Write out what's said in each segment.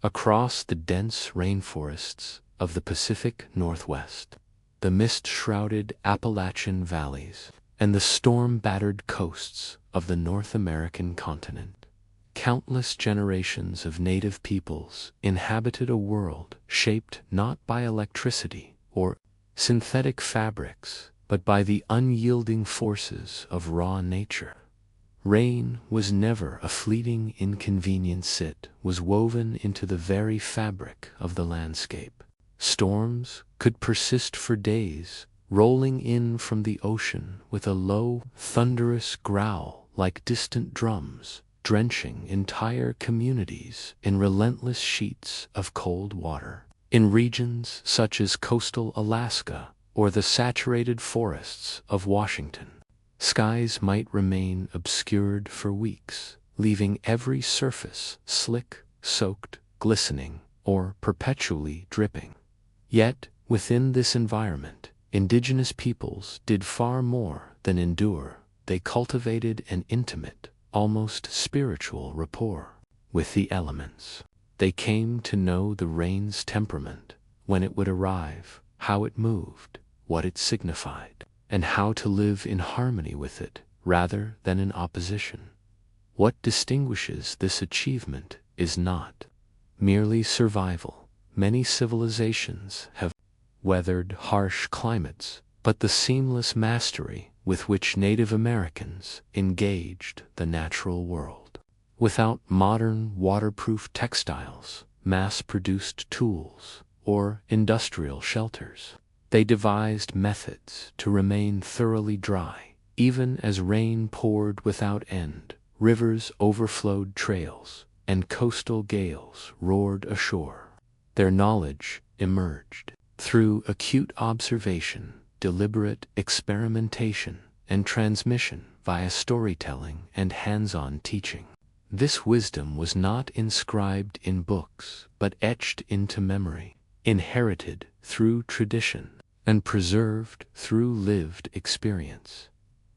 across the dense rainforests of the Pacific Northwest, the mist-shrouded Appalachian valleys, and the storm-battered coasts of the North American continent. Countless generations of native peoples inhabited a world shaped not by electricity or synthetic fabrics, but by the unyielding forces of raw nature. Rain was never a fleeting inconvenience. It was woven into the very fabric of the landscape. Storms could persist for days, rolling in from the ocean with a low, thunderous growl like distant drums, drenching entire communities in relentless sheets of cold water. In regions such as coastal Alaska or the saturated forests of Washington, skies might remain obscured for weeks, leaving every surface slick, soaked, glistening, or perpetually dripping. Yet, within this environment, indigenous peoples did far more than endure. They cultivated an intimate, almost spiritual rapport with the elements. They came to know the rain's temperament, when it would arrive, how it moved, what it signified, and how to live in harmony with it rather than in opposition. What distinguishes this achievement is not merely survival. Many civilizations have weathered harsh climates, but the seamless mastery with which Native Americans engaged the natural world. Without modern waterproof textiles, mass-produced tools, or industrial shelters, they devised methods to remain thoroughly dry, even as rain poured without end, rivers overflowed trails, and coastal gales roared ashore. Their knowledge emerged through acute observation, deliberate experimentation, and transmission via storytelling and hands-on teaching. This wisdom was not inscribed in books, but etched into memory, inherited through tradition, and preserved through lived experience.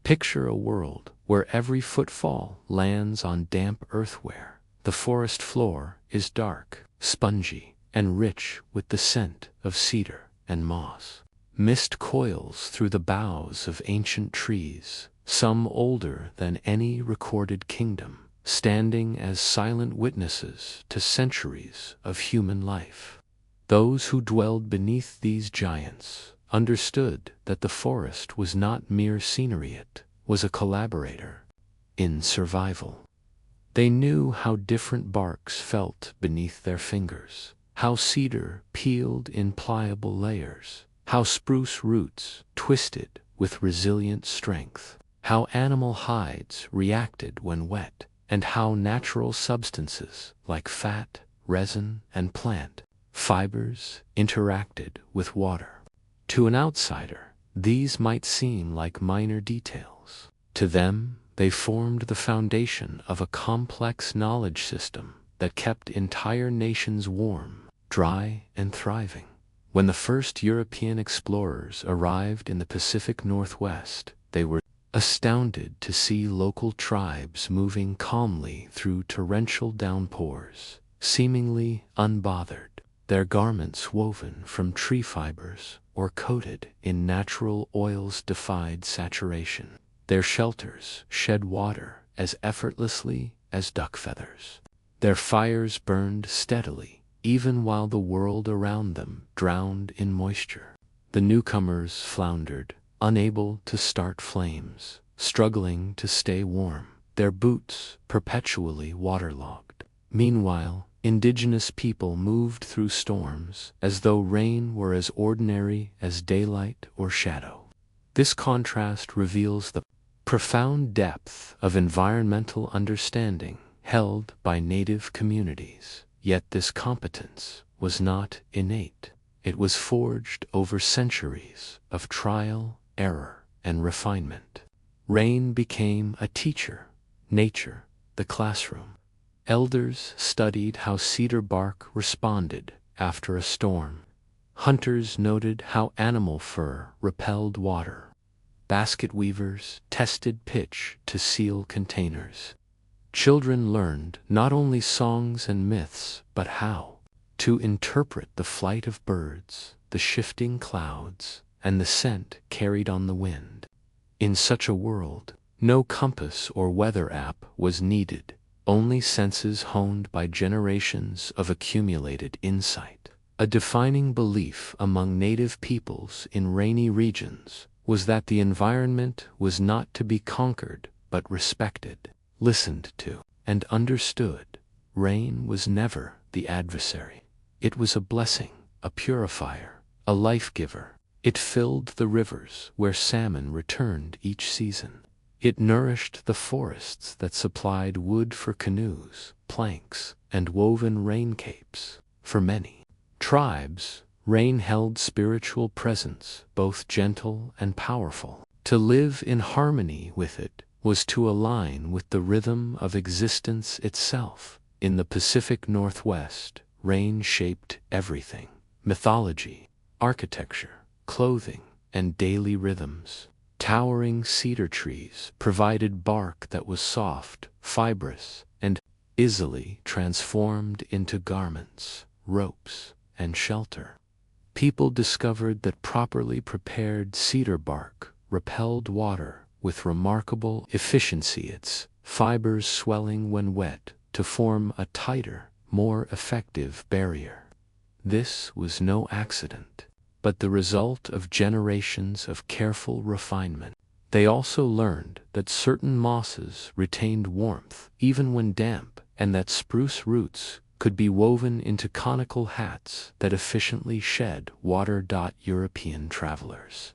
Picture a world where every footfall lands on damp earthware. The forest floor is dark, spongy, and rich with the scent of cedar and moss. Mist coils through the boughs of ancient trees, some older than any recorded kingdom, standing as silent witnesses to centuries of human life. Those who dwelled beneath these giants understood that the forest was not mere scenery, it was a collaborator in survival. They knew how different barks felt beneath their fingers, how cedar peeled in pliable layers, how spruce roots twisted with resilient strength, how animal hides reacted when wet, and how natural substances like fat, resin, and plant fibers interacted with water. To an outsider, these might seem like minor details. To them, they formed the foundation of a complex knowledge system that kept entire nations warm, dry, and thriving. When the first European explorers arrived in the Pacific Northwest, they were astounded to see local tribes moving calmly through torrential downpours, seemingly unbothered. Their garments woven from tree fibers or coated in natural oils defied saturation. Their shelters shed water as effortlessly as duck feathers. Their fires burned steadily, even while the world around them drowned in moisture. The newcomers floundered, unable to start flames, struggling to stay warm, their boots perpetually waterlogged. Meanwhile, indigenous people moved through storms as though rain were as ordinary as daylight or shadow. This contrast reveals the profound depth of environmental understanding held by native communities. Yet this competence was not innate. It was forged over centuries of trial, error, and refinement. Rain became a teacher, nature the classroom. Elders studied how cedar bark responded after a storm. Hunters noted how animal fur repelled water. Basket weavers tested pitch to seal containers. Children learned not only songs and myths, but how to interpret the flight of birds, the shifting clouds, and the scent carried on the wind. In such a world, no compass or weather app was needed, only senses honed by generations of accumulated insight. A defining belief among native peoples in rainy regions was that the environment was not to be conquered but respected, listened to, and understood. Rain was never the adversary. It was a blessing, a purifier, a life-giver. It filled the rivers where salmon returned each season. It nourished the forests that supplied wood for canoes, planks, and woven rain capes. For many tribes, rain held spiritual presence, both gentle and powerful. To live in harmony with it was to align with the rhythm of existence itself. In the Pacific Northwest, rain shaped everything: mythology, architecture, clothing, and daily rhythms. Towering cedar trees provided bark that was soft, fibrous, and easily transformed into garments, ropes, and shelter. People discovered that properly prepared cedar bark repelled water with remarkable efficiency, its fibers swelling when wet to form a tighter, more effective barrier. This was no accident, but the result of generations of careful refinement. They also learned that certain mosses retained warmth even when damp, and that spruce roots could be woven into conical hats that efficiently shed water. European travelers,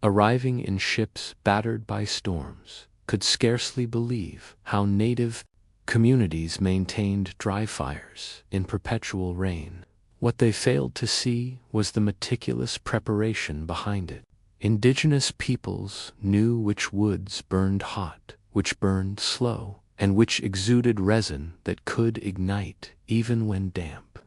arriving in ships battered by storms, could scarcely believe how native communities maintained dry fires in perpetual rain. What they failed to see was the meticulous preparation behind it. Indigenous peoples knew which woods burned hot, which burned slow, and which exuded resin that could ignite even when damp.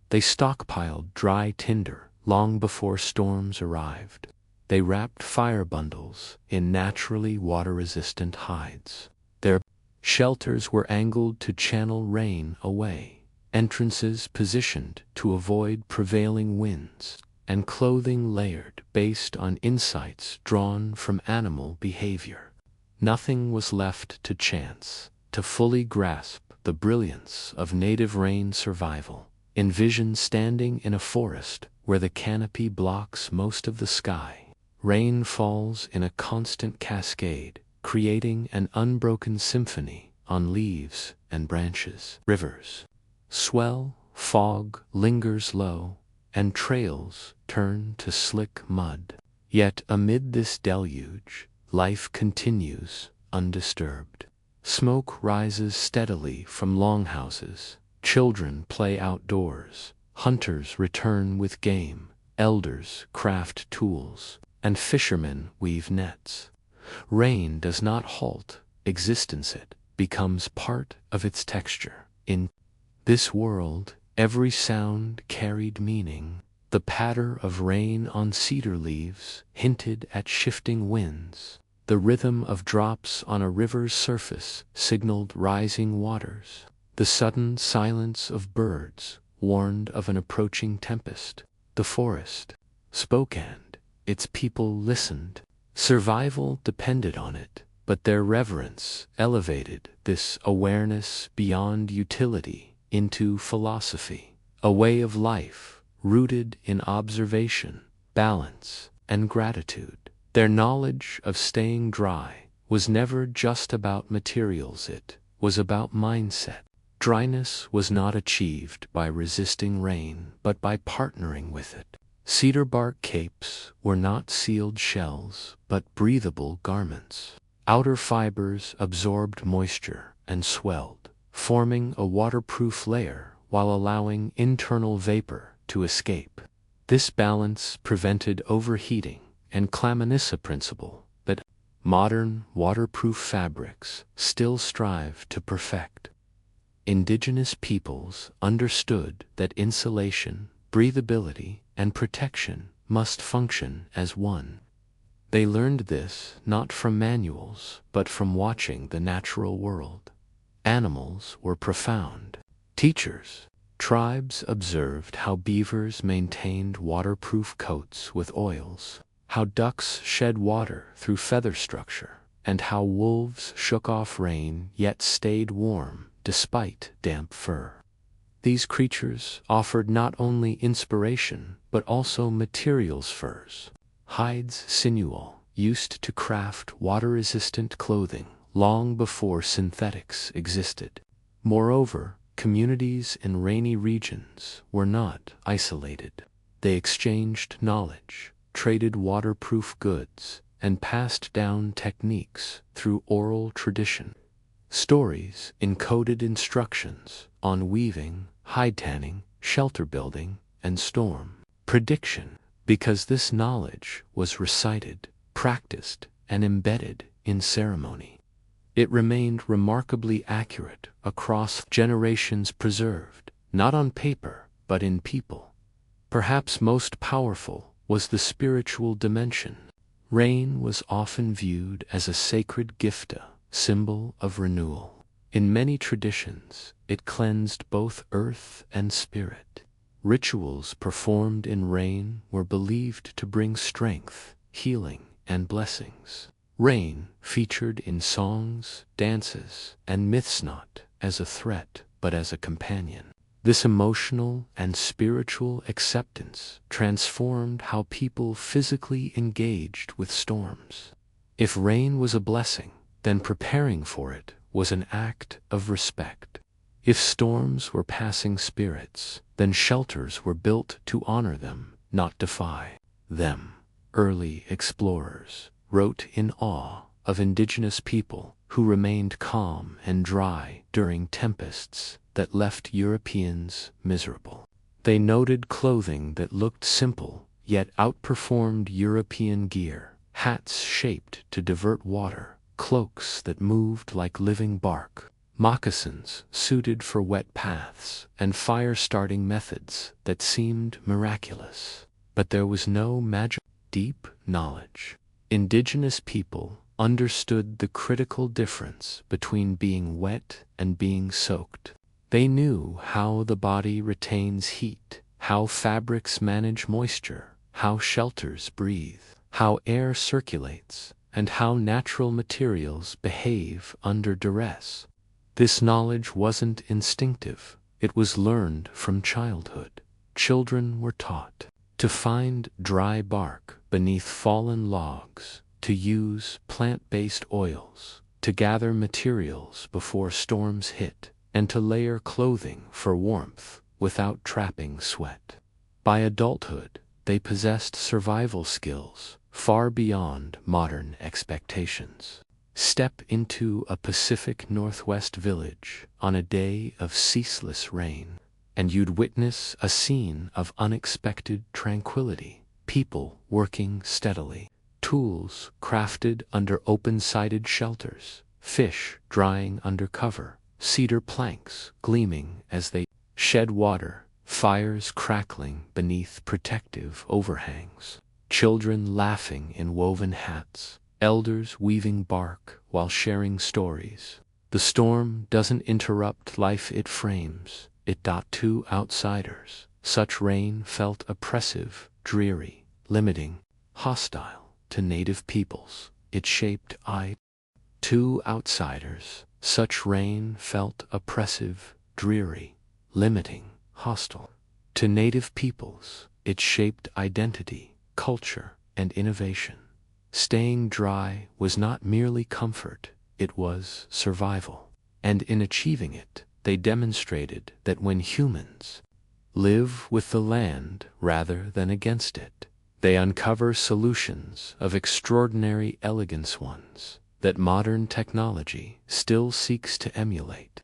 They stockpiled dry tinder long before storms arrived. They wrapped fire bundles in naturally water-resistant hides. Their shelters were angled to channel rain away, entrances positioned to avoid prevailing winds, and clothing layered based on insights drawn from animal behavior. Nothing was left to chance. To fully grasp the brilliance of native rain survival, envision standing in a forest where the canopy blocks most of the sky. Rain falls in a constant cascade, creating an unbroken symphony on leaves and branches. Rivers swell, fog lingers low, and trails turn to slick mud. Yet amid this deluge, life continues undisturbed. Smoke rises steadily from longhouses, children play outdoors, hunters return with game, elders craft tools, and fishermen weave nets. Rain does not halt existence, it becomes part of its texture. In this world, every sound carried meaning. The patter of rain on cedar leaves hinted at shifting winds. The rhythm of drops on a river's surface signaled rising waters. The sudden silence of birds warned of an approaching tempest. The forest spoke and its people listened. Survival depended on it, but their reverence elevated this awareness beyond utility into philosophy, a way of life rooted in observation, balance, and gratitude. Their knowledge of staying dry was never just about materials, it was about mindset. Dryness was not achieved by resisting rain, but by partnering with it. Cedar bark capes were not sealed shells, but breathable garments. Outer fibers absorbed moisture and swelled, forming a waterproof layer while allowing internal vapor to escape. This balance prevented overheating and Chlamydia principle that modern waterproof fabrics still strive to perfect. Indigenous peoples understood that insulation, breathability, and protection must function as one. They learned this not from manuals, but from watching the natural world. Animals were profound teachers. Tribes observed how beavers maintained waterproof coats with oils, how ducks shed water through feather structure, and how wolves shook off rain yet stayed warm despite damp fur. These creatures offered not only inspiration but also materials: furs, hides, sinew, used to craft water-resistant clothing long before synthetics existed. Moreover, communities in rainy regions were not isolated. They exchanged knowledge, traded waterproof goods, and passed down techniques through oral tradition. Stories encoded instructions on weaving, hide tanning, shelter building, and storm prediction, because this knowledge was recited, practiced, and embedded in ceremony. It remained remarkably accurate across generations, preserved, not on paper, but in people. Perhaps most powerful was the spiritual dimension. Rain was often viewed as a sacred gift, a symbol of renewal. In many traditions, it cleansed both earth and spirit. Rituals performed in rain were believed to bring strength, healing, and blessings. Rain featured in songs, dances, and myths not as a threat but as a companion. This emotional and spiritual acceptance transformed how people physically engaged with storms. If rain was a blessing, then preparing for it was an act of respect. If storms were passing spirits, then shelters were built to honor them, not defy them. Early explorers wrote in awe of indigenous people who remained calm and dry during tempests that left Europeans miserable. They noted clothing that looked simple yet outperformed European gear, hats shaped to divert water, cloaks that moved like living bark, moccasins suited for wet paths, and fire-starting methods that seemed miraculous. But there was no magic. Deep knowledge. Indigenous people understood the critical difference between being wet and being soaked. They knew how the body retains heat, how fabrics manage moisture, how shelters breathe, how air circulates, and how natural materials behave under duress. This knowledge wasn't instinctive, it was learned from childhood. Children were taught to find dry bark beneath fallen logs, to use plant-based oils, to gather materials before storms hit, and to layer clothing for warmth without trapping sweat. By adulthood, they possessed survival skills far beyond modern expectations. Step into a Pacific Northwest village on a day of ceaseless rain, and you'd witness a scene of unexpected tranquility. People working steadily, tools crafted under open-sided shelters, fish drying under cover, cedar planks gleaming as they shed water, fires crackling beneath protective overhangs, children laughing in woven hats, elders weaving bark while sharing stories. The storm doesn't interrupt life, it frames it. To outsiders, such rain felt oppressive, dreary, limiting, hostile. To native peoples, it shaped To outsiders, such rain felt oppressive, dreary, limiting, hostile. To native peoples, it shaped identity, culture, and innovation. Staying dry was not merely comfort, it was survival. And in achieving it, they demonstrated that when humans live with the land rather than against it, they uncover solutions of extraordinary elegance, ones that modern technology still seeks to emulate.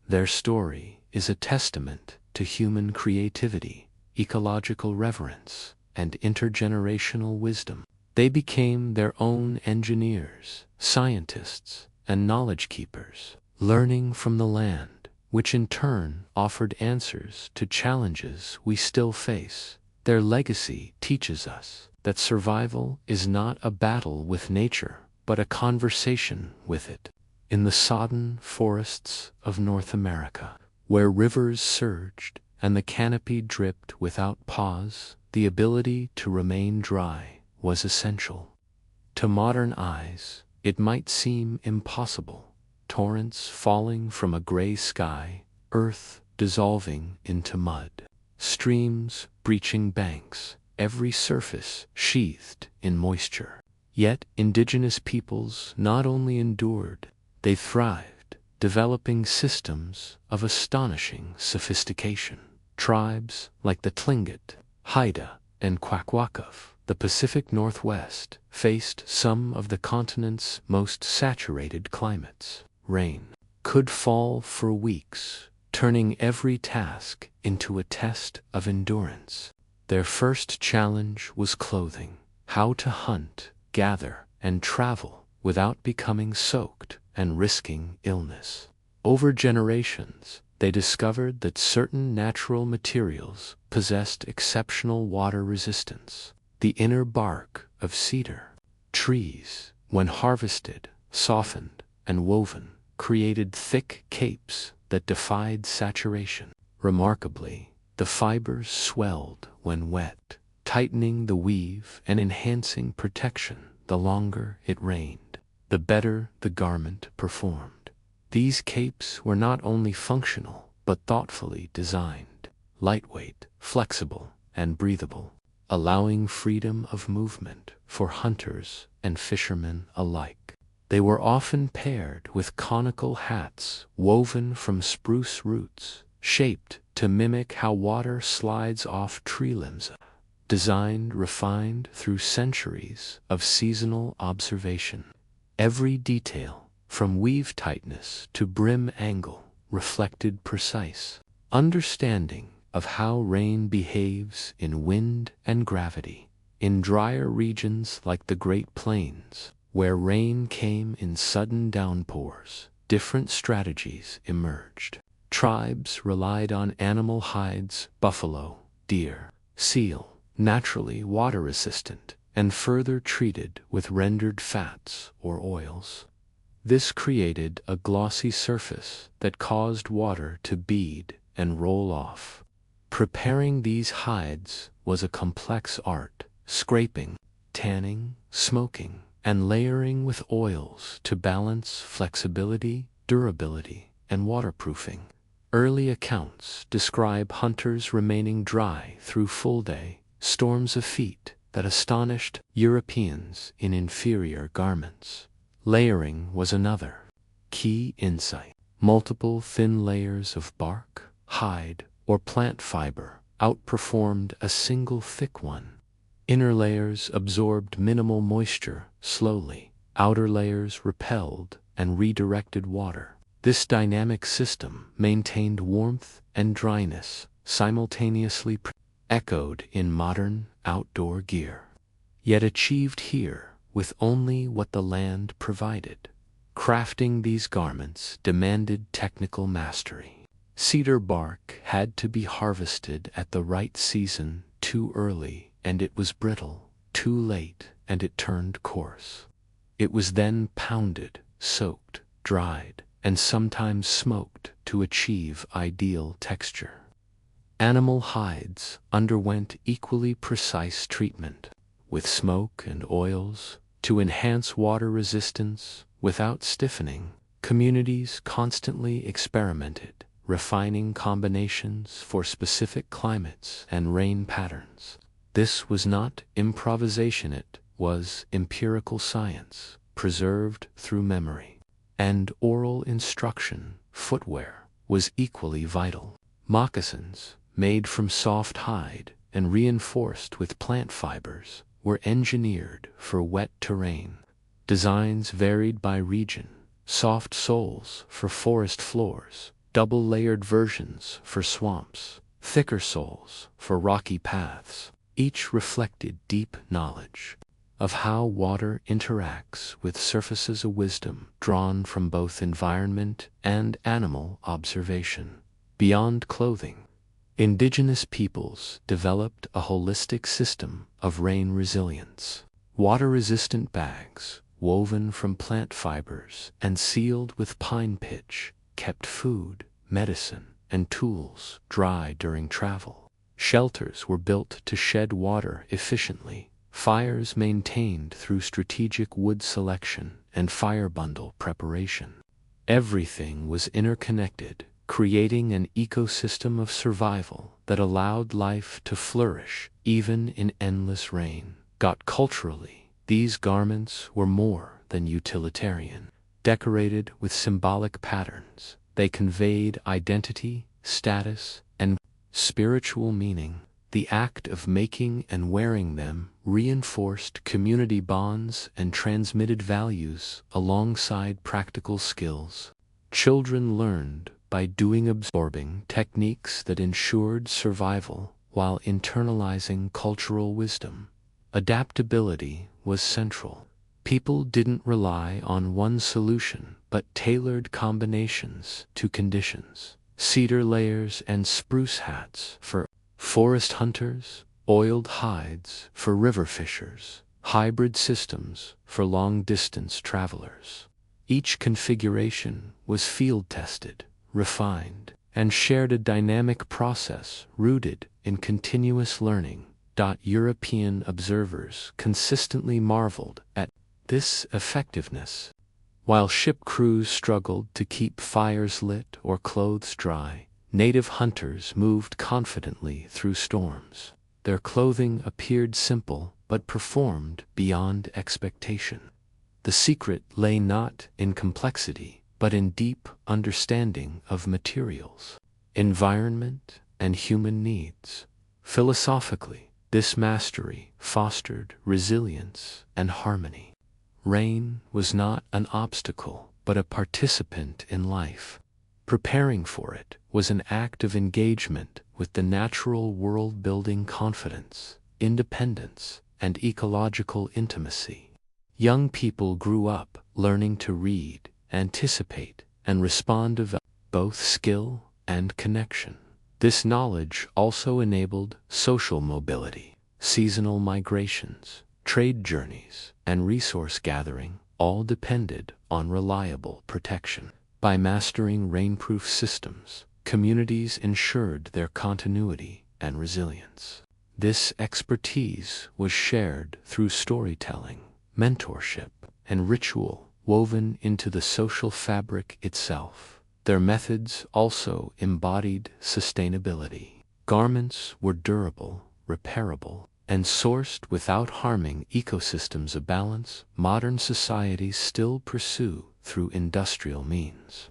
Their story is a testament to human creativity, ecological reverence, and intergenerational wisdom. They became their own engineers, scientists, and knowledge keepers, learning from the land, which in turn offered answers to challenges we still face. Their legacy teaches us that survival is not a battle with nature, but a conversation with it. In the sodden forests of North America, where rivers surged and the canopy dripped without pause, the ability to remain dry was essential. To modern eyes, it might seem impossible. Torrents falling from a gray sky, earth dissolving into mud, streams breaching banks, every surface sheathed in moisture. Yet indigenous peoples not only endured, they thrived, developing systems of astonishing sophistication. Tribes like the Tlingit, Haida, and Kwakwaka'wakw, the Pacific Northwest, faced some of the continent's most saturated climates. Rain could fall for weeks, turning every task into a test of endurance. Their first challenge was clothing, how to hunt, gather, and travel without becoming soaked and risking illness. Over generations, they discovered that certain natural materials possessed exceptional water resistance. The inner bark of cedar trees, when harvested, softened, and woven, created thick capes that defied saturation. Remarkably, the fibers swelled when wet, tightening the weave and enhancing protection. The longer it rained, the better the garment performed. These capes were not only functional, but thoughtfully designed, lightweight, flexible, and breathable, allowing freedom of movement for hunters and fishermen alike. They were often paired with conical hats woven from spruce roots, shaped to mimic how water slides off tree limbs, designed refined through centuries of seasonal observation. Every detail, from weave tightness to brim angle, reflected precise understanding of how rain behaves in wind and gravity. In drier regions like the Great Plains, where rain came in sudden downpours, different strategies emerged. Tribes relied on animal hides, buffalo, deer, seal, naturally water-resistant, and further treated with rendered fats or oils. This created a glossy surface that caused water to bead and roll off. Preparing these hides was a complex art, scraping, tanning, smoking, and layering with oils to balance flexibility, durability, and waterproofing. Early accounts describe hunters remaining dry through full day, storms of feet that astonished Europeans in inferior garments. Layering was another key insight. Multiple thin layers of bark, hide, or plant fiber outperformed a single thick one. Inner layers absorbed minimal moisture slowly. Outer layers repelled and redirected water. This dynamic system maintained warmth and dryness simultaneously, echoed in modern outdoor gear, yet achieved here with only what the land provided. Crafting these garments demanded technical mastery. Cedar bark had to be harvested at the right season. Too early, and it was brittle. Too late, and it turned coarse. It was then pounded, soaked, dried, and sometimes smoked to achieve ideal texture. Animal hides underwent equally precise treatment, with smoke and oils, to enhance water resistance without stiffening. Communities constantly experimented, refining combinations for specific climates and rain patterns. This was not improvisation, it was empirical science, preserved through memory. And oral instruction, footwear, was equally vital. Moccasins, made from soft hide and reinforced with plant fibers, were engineered for wet terrain. Designs varied by region: soft soles for forest floors, double-layered versions for swamps, thicker soles for rocky paths. Each reflected deep knowledge of how water interacts with surfaces, a wisdom drawn from both environment and animal observation. Beyond clothing, indigenous peoples developed a holistic system of rain resilience. Water-resistant bags, woven from plant fibers and sealed with pine pitch, kept food, medicine, and tools dry during travel. Shelters were built to shed water efficiently, fires maintained through strategic wood selection and fire bundle preparation. Everything was interconnected, creating an ecosystem of survival that allowed life to flourish even in endless rain. Culturally, these garments were more than utilitarian. Decorated with symbolic patterns, they conveyed identity, status, and spiritual meaning. The act of making and wearing them reinforced community bonds and transmitted values alongside practical skills. Children learned by doing, absorbing techniques that ensured survival while internalizing cultural wisdom. Adaptability was central. People didn't rely on one solution but tailored combinations to conditions. Cedar layers and spruce hats for forest hunters, oiled hides for river fishers, hybrid systems for long-distance travelers. Each configuration was field-tested, refined, and shared a dynamic process rooted in continuous learning. European observers consistently marveled at this effectiveness. While ship crews struggled to keep fires lit or clothes dry, native hunters moved confidently through storms. Their clothing appeared simple but performed beyond expectation. The secret lay not in complexity, but in deep understanding of materials, environment, and human needs. Philosophically, this mastery fostered resilience and harmony. Rain was not an obstacle, but a participant in life. Preparing for it was an act of engagement with the natural world, building confidence, independence, and ecological intimacy. Young people grew up learning to read, anticipate, and respond to both skill and connection. This knowledge also enabled social mobility. Seasonal migrations, trade journeys, and resource gathering all depended on reliable protection. By mastering rainproof systems, communities ensured their continuity and resilience. This expertise was shared through storytelling, mentorship, and ritual woven into the social fabric itself. Their methods also embodied sustainability. Garments were durable, repairable, and sourced without harming ecosystems. A balance modern societies still pursue through industrial means.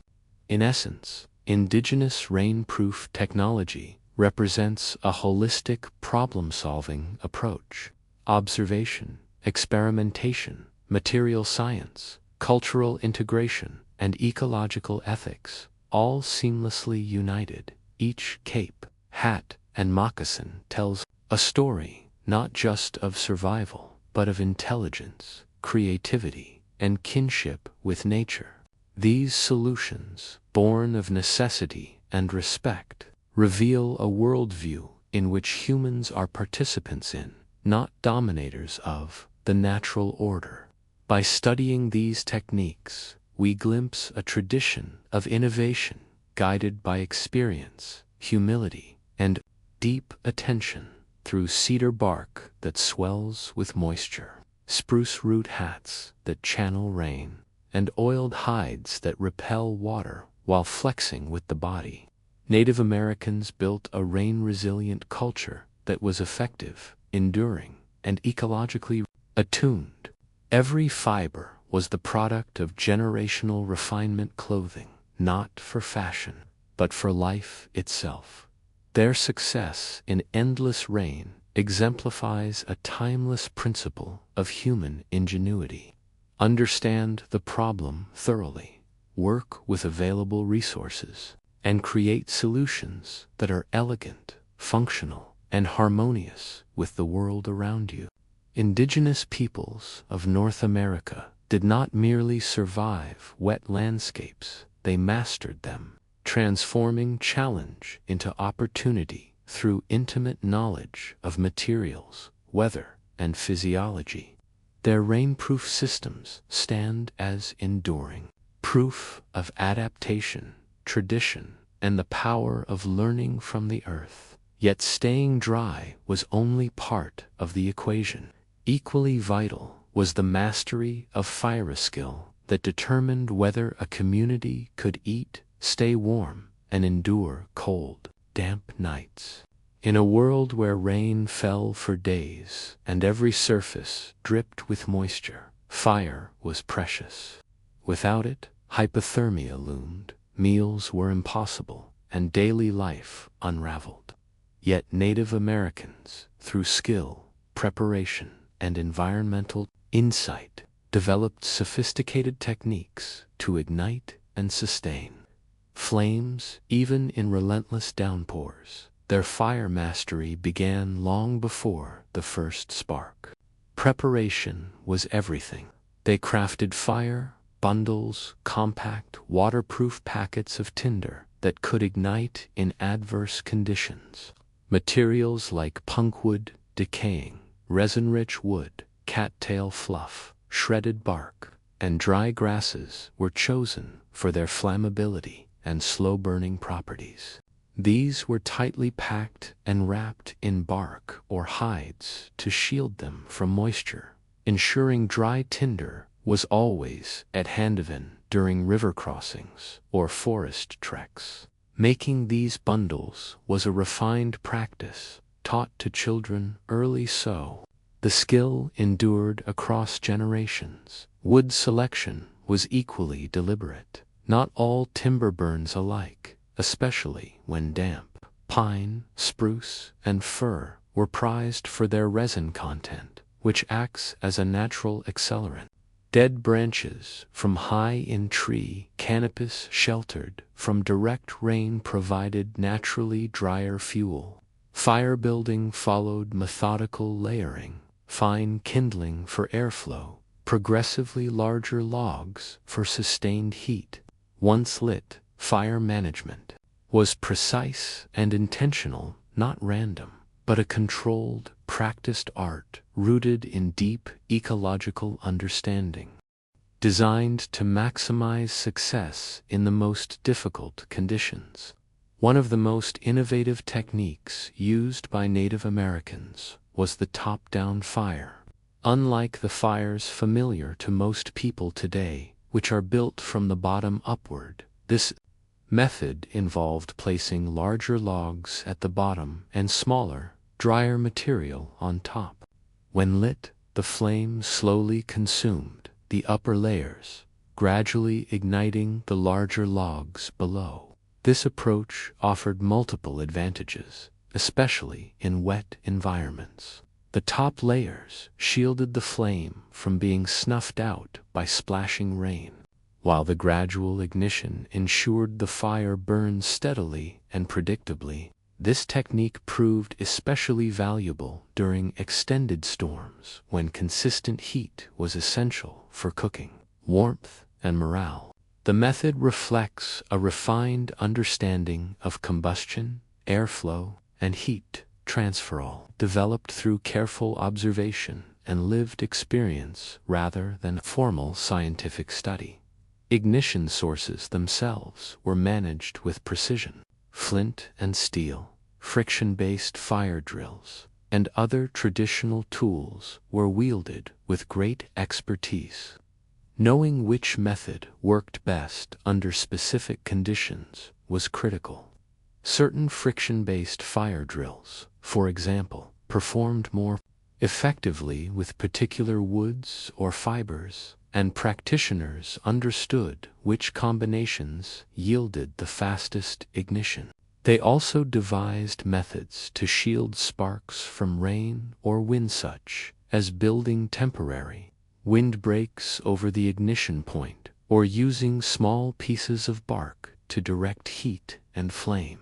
In essence, indigenous rainproof technology represents a holistic problem-solving approach. Observation, experimentation, material science, cultural integration, and ecological ethics, all seamlessly united. Each cape, hat, and moccasin tells a story not just of survival, but of intelligence, creativity, and kinship with nature. These solutions, born of necessity and respect, reveal a worldview in which humans are participants in, not dominators of, the natural order. By studying these techniques, we glimpse a tradition of innovation guided by experience, humility, and deep attention. Through cedar bark that swells with moisture, spruce root hats that channel rain, and oiled hides that repel water while flexing with the body, Native Americans built a rain-resilient culture that was effective, enduring, and ecologically attuned. Every fiber was the product of generational refinement, clothing not for fashion, but for life itself. Their success in endless rain exemplifies a timeless principle of human ingenuity. Understand the problem thoroughly, work with available resources, and create solutions that are elegant, functional, and harmonious with the world around you. Indigenous peoples of North America did not merely survive wet landscapes, they mastered them, transforming challenge into opportunity through intimate knowledge of materials, weather, and physiology. Their rainproof systems stand as enduring proof of adaptation, tradition, and the power of learning from the earth. Yet staying dry was only part of the equation. Equally vital was the mastery of fire skill that determined whether a community could eat, stay warm, and endure cold, damp nights. In a world where rain fell for days and every surface dripped with moisture, fire was precious. Without it, hypothermia loomed, meals were impossible, and daily life unraveled. Yet Native Americans, through skill, preparation, and environmental insight, developed sophisticated techniques to ignite and sustain flames even in relentless downpours. Their fire mastery began long before the first spark. Preparation was everything. They crafted fire bundles, compact, waterproof packets of tinder that could ignite in adverse conditions. Materials like punkwood, decaying, resin-rich wood, cattail fluff, shredded bark, and dry grasses were chosen for their flammability and slow-burning properties. These were tightly packed and wrapped in bark or hides to shield them from moisture, ensuring dry tinder was always at hand even during river crossings or forest treks. Making these bundles was a refined practice taught to children early so. The skill endured across generations. Wood selection was equally deliberate. Not all timber burns alike, especially when damp. Pine, spruce, and fir were prized for their resin content, which acts as a natural accelerant. Dead branches from high-in-tree canopies sheltered from direct rain provided naturally drier fuel. Fire building followed methodical layering, fine kindling for airflow, progressively larger logs for sustained heat. Once lit, fire management was precise and intentional, not random, but a controlled, practiced art rooted in deep ecological understanding, designed to maximize success in the most difficult conditions. One of the most innovative techniques used by Native Americans was the top-down fire. Unlike the fires familiar to most people today, which are built from the bottom upward, this method involved placing larger logs at the bottom and smaller, drier material on top. When lit, the flame slowly consumed the upper layers, gradually igniting the larger logs below. This approach offered multiple advantages, especially in wet environments. The top layers shielded the flame from being snuffed out by splashing rain, while the gradual ignition ensured the fire burned steadily and predictably. This technique proved especially valuable during extended storms when consistent heat was essential for cooking, warmth, and morale. The method reflects a refined understanding of combustion, airflow, and heat transfer, all developed through careful observation and lived experience rather than formal scientific study. Ignition sources themselves were managed with precision. Flint and steel, friction-based fire drills, and other traditional tools were wielded with great expertise. Knowing which method worked best under specific conditions was critical. Certain friction-based fire drills, for example, performed more effectively with particular woods or fibers, and practitioners understood which combinations yielded the fastest ignition. They also devised methods to shield sparks from rain or wind, such as building temporary windbreaks over the ignition point or using small pieces of bark to direct heat and flame.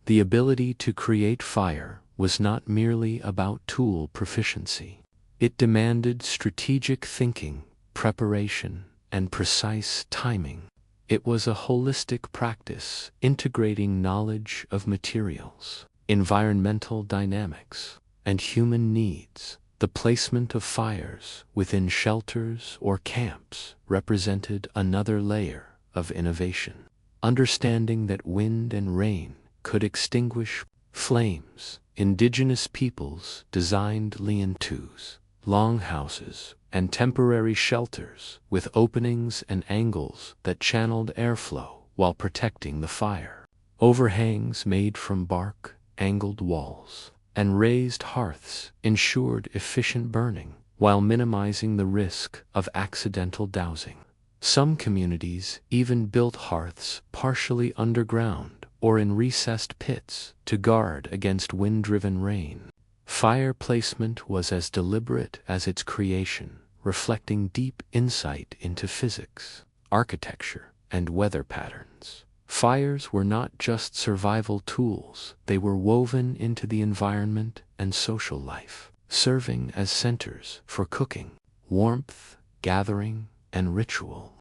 The ability to create fire was not merely about tool proficiency. It demanded strategic thinking, preparation, and precise timing. It was a holistic practice integrating knowledge of materials, environmental dynamics, and human needs. The placement of fires within shelters or camps represented another layer of innovation. understanding that wind and rain could extinguish flames. Indigenous peoples designed lean-tos, longhouses, and temporary shelters with openings and angles that channeled airflow while protecting the fire. Overhangs made from bark, angled walls, and raised hearths ensured efficient burning while minimizing the risk of accidental dousing. Some communities even built hearths partially underground or in recessed pits to guard against wind-driven rain. Fire placement was as deliberate as its creation, reflecting deep insight into physics, architecture, and weather patterns. Fires were not just survival tools, they were woven into the environment and social life, serving as centers for cooking, warmth, gathering, and ritual.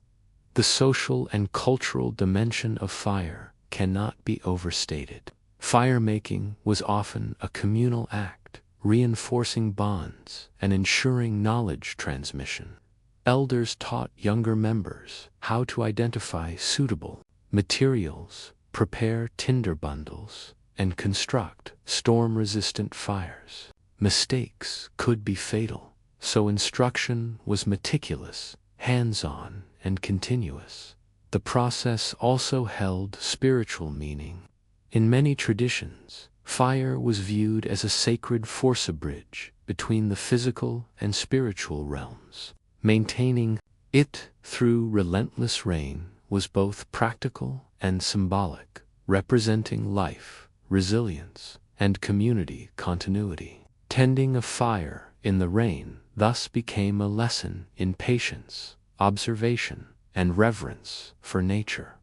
The social and cultural dimension of fire cannot be overstated. Fire-making was often a communal act, reinforcing bonds and ensuring knowledge transmission. Elders taught younger members how to identify suitable materials, prepare tinder bundles, and construct storm-resistant fires. Mistakes could be fatal, so instruction was meticulous, hands-on, and continuous. The process also held spiritual meaning. In many traditions, fire was viewed as a sacred force-bridge between the physical and spiritual realms. Maintaining it through relentless rain was both practical and symbolic, representing life, resilience, and community continuity. Tending a fire in the rain thus became a lesson in patience, observation, and reverence for nature.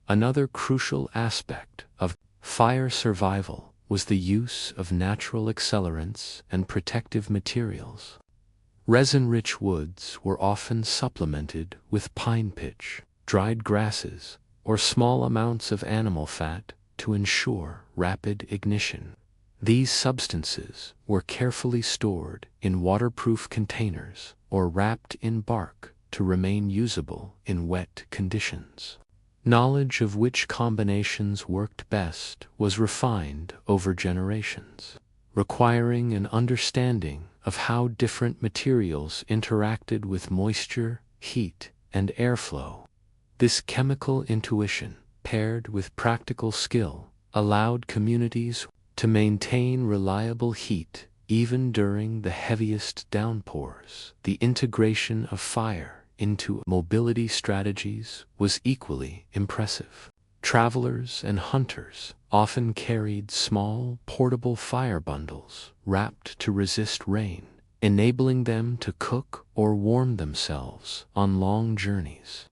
Another crucial aspect of fire survival was the use of natural accelerants and protective materials. Resin-rich woods were often supplemented with pine pitch, dried grasses, or small amounts of animal fat to ensure rapid ignition. These substances were carefully stored in waterproof containers or wrapped in bark to remain usable in wet conditions. Knowledge of which combinations worked best was refined over generations, requiring an understanding of how different materials interacted with moisture, heat, and airflow. This chemical intuition, paired with practical skill, allowed communities to maintain reliable heat even during the heaviest downpours. The integration of fire into mobility strategies was equally impressive. Travelers and hunters often carried small, portable fire bundles wrapped to resist rain, enabling them to cook or warm themselves on long journeys.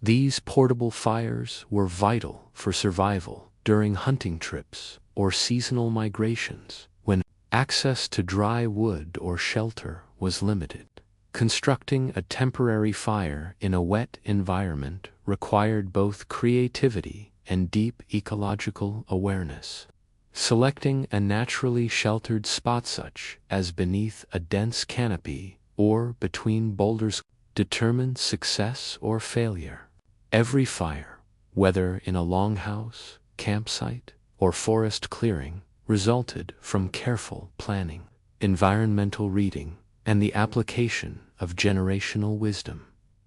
These portable fires were vital for survival during hunting trips or seasonal migrations when access to dry wood or shelter was limited. Constructing a temporary fire in a wet environment required both creativity and deep ecological awareness. Selecting a naturally sheltered spot such as beneath a dense canopy or between boulders determined success or failure. Every fire, whether in a longhouse, campsite, or forest clearing, resulted from careful planning, environmental reading, and the application of generational wisdom.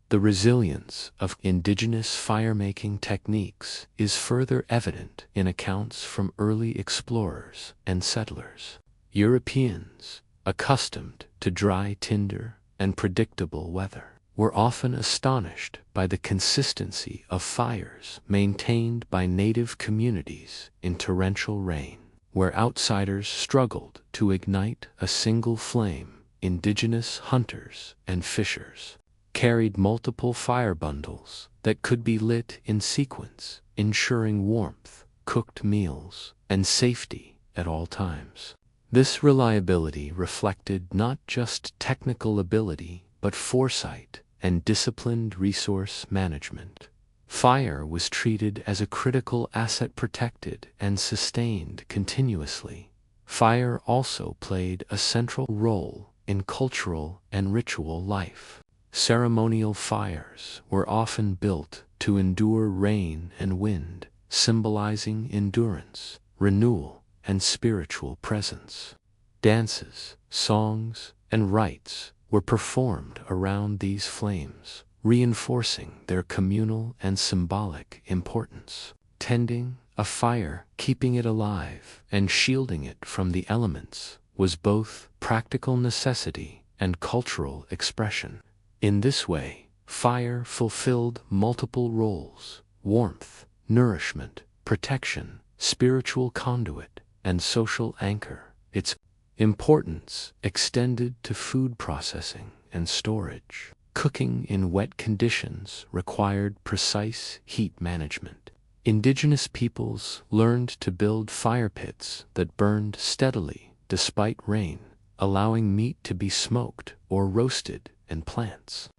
The resilience of indigenous fire-making techniques is further evident in accounts from early explorers and settlers. Europeans, accustomed to dry tinder and predictable weather, were often astonished by the consistency of fires maintained by native communities in torrential rain. Where outsiders struggled to ignite a single flame, indigenous hunters and fishers carried multiple fire bundles that could be lit in sequence, ensuring warmth, cooked meals, and safety at all times. This reliability reflected not just technical ability, but foresight and disciplined resource management. Fire was treated as a critical asset protected and sustained continuously. Fire also played a central role in cultural and ritual life. Ceremonial fires were often built to endure rain and wind, symbolizing endurance, renewal, and spiritual presence. Dances, songs, and rites were performed around these flames, reinforcing their communal and symbolic importance. Tending a fire, keeping it alive, and shielding it from the elements was both practical necessity and cultural expression. In this way, fire fulfilled multiple roles: warmth, nourishment, protection, spiritual conduit, and social anchor. Its importance extended to food processing and storage. Cooking in wet conditions required precise heat management. Indigenous peoples learned to build fire pits that burned steadily despite rain, allowing meat to be smoked or roasted and plants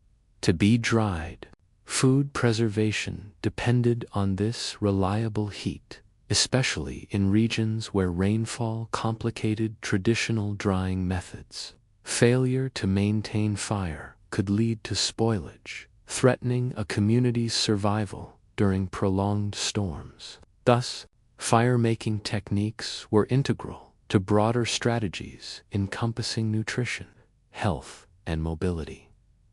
to be dried. Food preservation depended on this reliable heat, especially in regions where rainfall complicated traditional drying methods. Failure to maintain fire could lead to spoilage, threatening a community's survival during prolonged storms. Thus, fire-making techniques were integral to broader strategies encompassing nutrition, health, and mobility.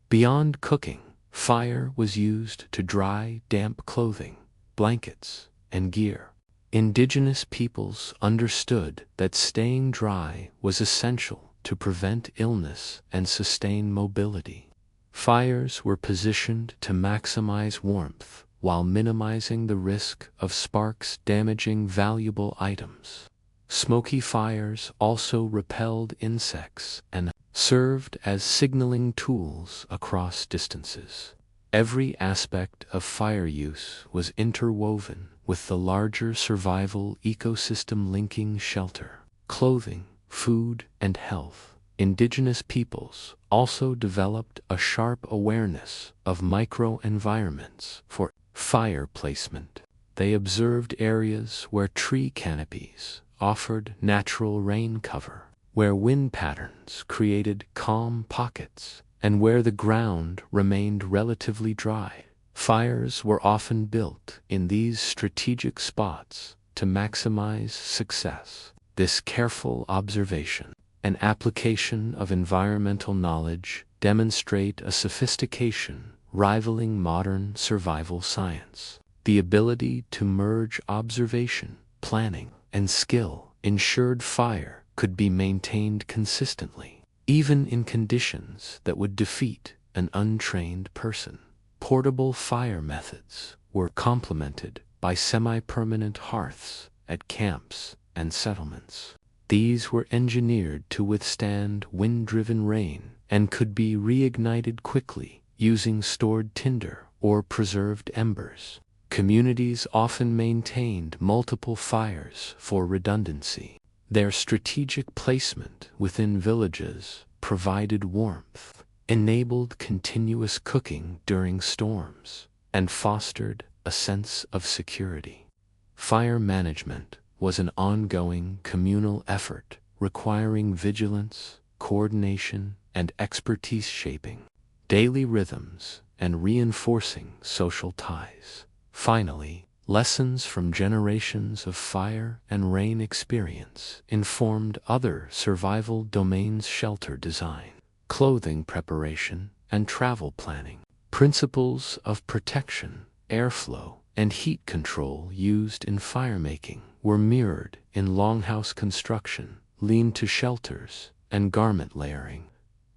Beyond cooking, fire was used to dry damp clothing, blankets, and gear. Indigenous peoples understood that staying dry was essential to prevent illness and sustain mobility. Fires were positioned to maximize warmth while minimizing the risk of sparks damaging valuable items. Smoky fires also repelled insects and served as signaling tools across distances. Every aspect of fire use was interwoven with the larger survival ecosystem linking shelter, clothing, food, and health. Indigenous peoples also developed a sharp awareness of microenvironments for fire placement. They observed areas where tree canopies offered natural rain cover, where wind patterns created calm pockets, and where the ground remained relatively dry. Fires were often built in these strategic spots to maximize success. This careful observation and application of environmental knowledge demonstrate a sophistication rivaling modern survival science. The ability to merge observation, planning, and skill ensured fire could be maintained consistently, even in conditions that would defeat an untrained person. Portable fire methods were complemented by semi-permanent hearths at camps and settlements. These were engineered to withstand wind-driven rain and could be reignited quickly using stored tinder or preserved embers. Communities often maintained multiple fires for redundancy. Their strategic placement within villages provided warmth, enabled continuous cooking during storms, and fostered a sense of security. Fire management was an ongoing communal effort requiring vigilance, coordination, and expertise shaping daily rhythms and reinforcing social ties. Finally, lessons from generations of fire and rain experience informed other survival domains: shelter design, clothing preparation, and travel planning. Principles of protection, airflow, and heat control used in firemaking were mirrored in longhouse construction, lean-to shelters, and garment layering.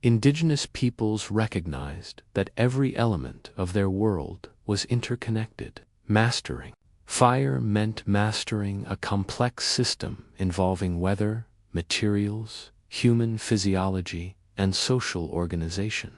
Indigenous peoples recognized that every element of their world was interconnected. Mastering fire meant mastering a complex system involving weather, materials, human physiology, and social organization.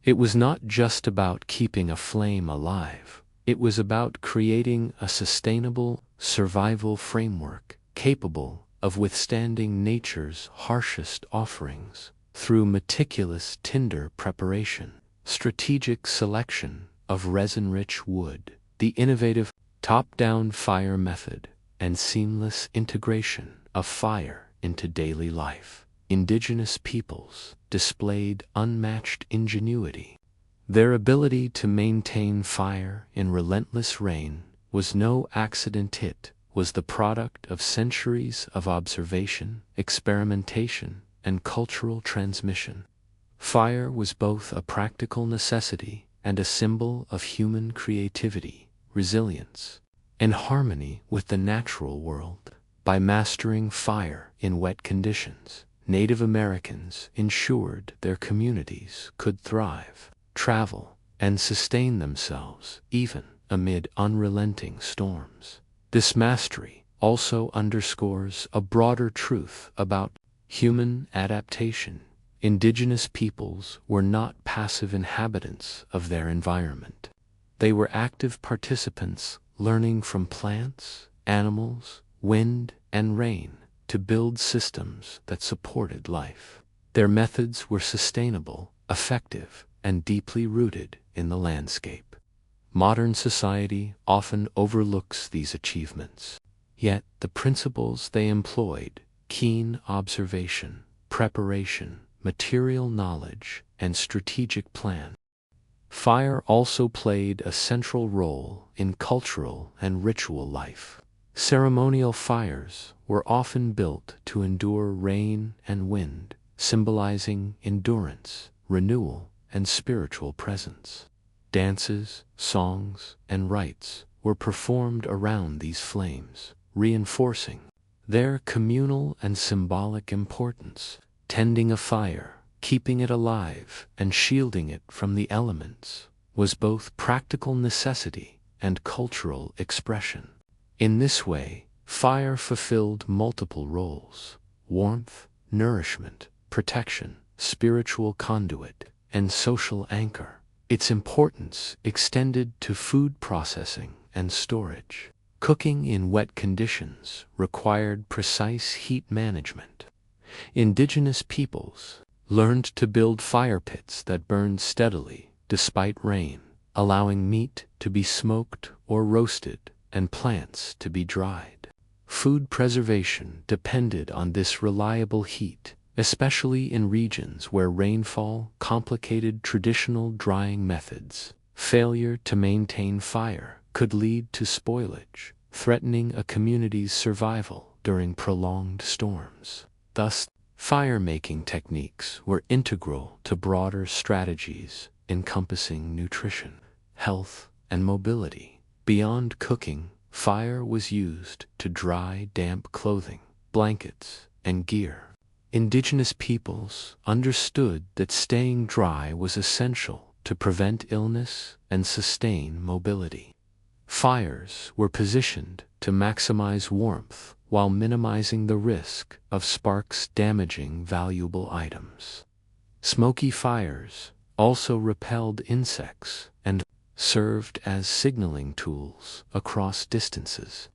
It was not just about keeping a flame alive. It was about creating a sustainable survival framework capable of withstanding nature's harshest offerings. Through meticulous tinder preparation, strategic selection of resin-rich wood, the innovative top-down fire method, and seamless integration of fire into daily life, indigenous peoples displayed unmatched ingenuity. Their ability to maintain fire in relentless rain was no accident. It was the product of centuries of observation, experimentation, and cultural transmission. Fire was both a practical necessity and a symbol of human creativity, resilience, and harmony with the natural world. By mastering fire in wet conditions, Native Americans ensured their communities could thrive, travel, and sustain themselves even amid unrelenting storms. This mastery also underscores a broader truth about human adaptation. Indigenous peoples were not passive inhabitants of their environment. They were active participants, learning from plants, animals, wind, and rain to build systems that supported life. Their methods were sustainable, effective, and deeply rooted in the landscape. Modern society often overlooks these achievements. Yet the principles they employed, keen observation, preparation, material knowledge, and strategic plan. Fire also played a central role in cultural and ritual life. Ceremonial fires were often built to endure rain and wind, symbolizing endurance, renewal, and spiritual presence. Dances, songs, and rites were performed around these flames, reinforcing their communal and symbolic importance. Tending a fire, keeping it alive, and shielding it from the elements was both practical necessity and cultural expression. In this way, fire fulfilled multiple roles: warmth, nourishment, protection, spiritual conduit, and social anchor. Its importance extended to food processing and storage. Cooking in wet conditions required precise heat management. Indigenous peoples learned to build fire pits that burned steadily despite rain, allowing meat to be smoked or roasted and plants to be dried. Food preservation depended on this reliable heat, especially in regions where rainfall complicated traditional drying methods. Failure to maintain fire could lead to spoilage, threatening a community's survival during prolonged storms. Thus, fire-making techniques were integral to broader strategies encompassing nutrition, health, and mobility. Beyond cooking, fire was used to dry damp clothing, blankets, and gear. Indigenous peoples understood that staying dry was essential to prevent illness and sustain mobility. Fires were positioned to maximize warmth while minimizing the risk of sparks damaging valuable items. Smoky fires also repelled insects and served as signaling tools across distances.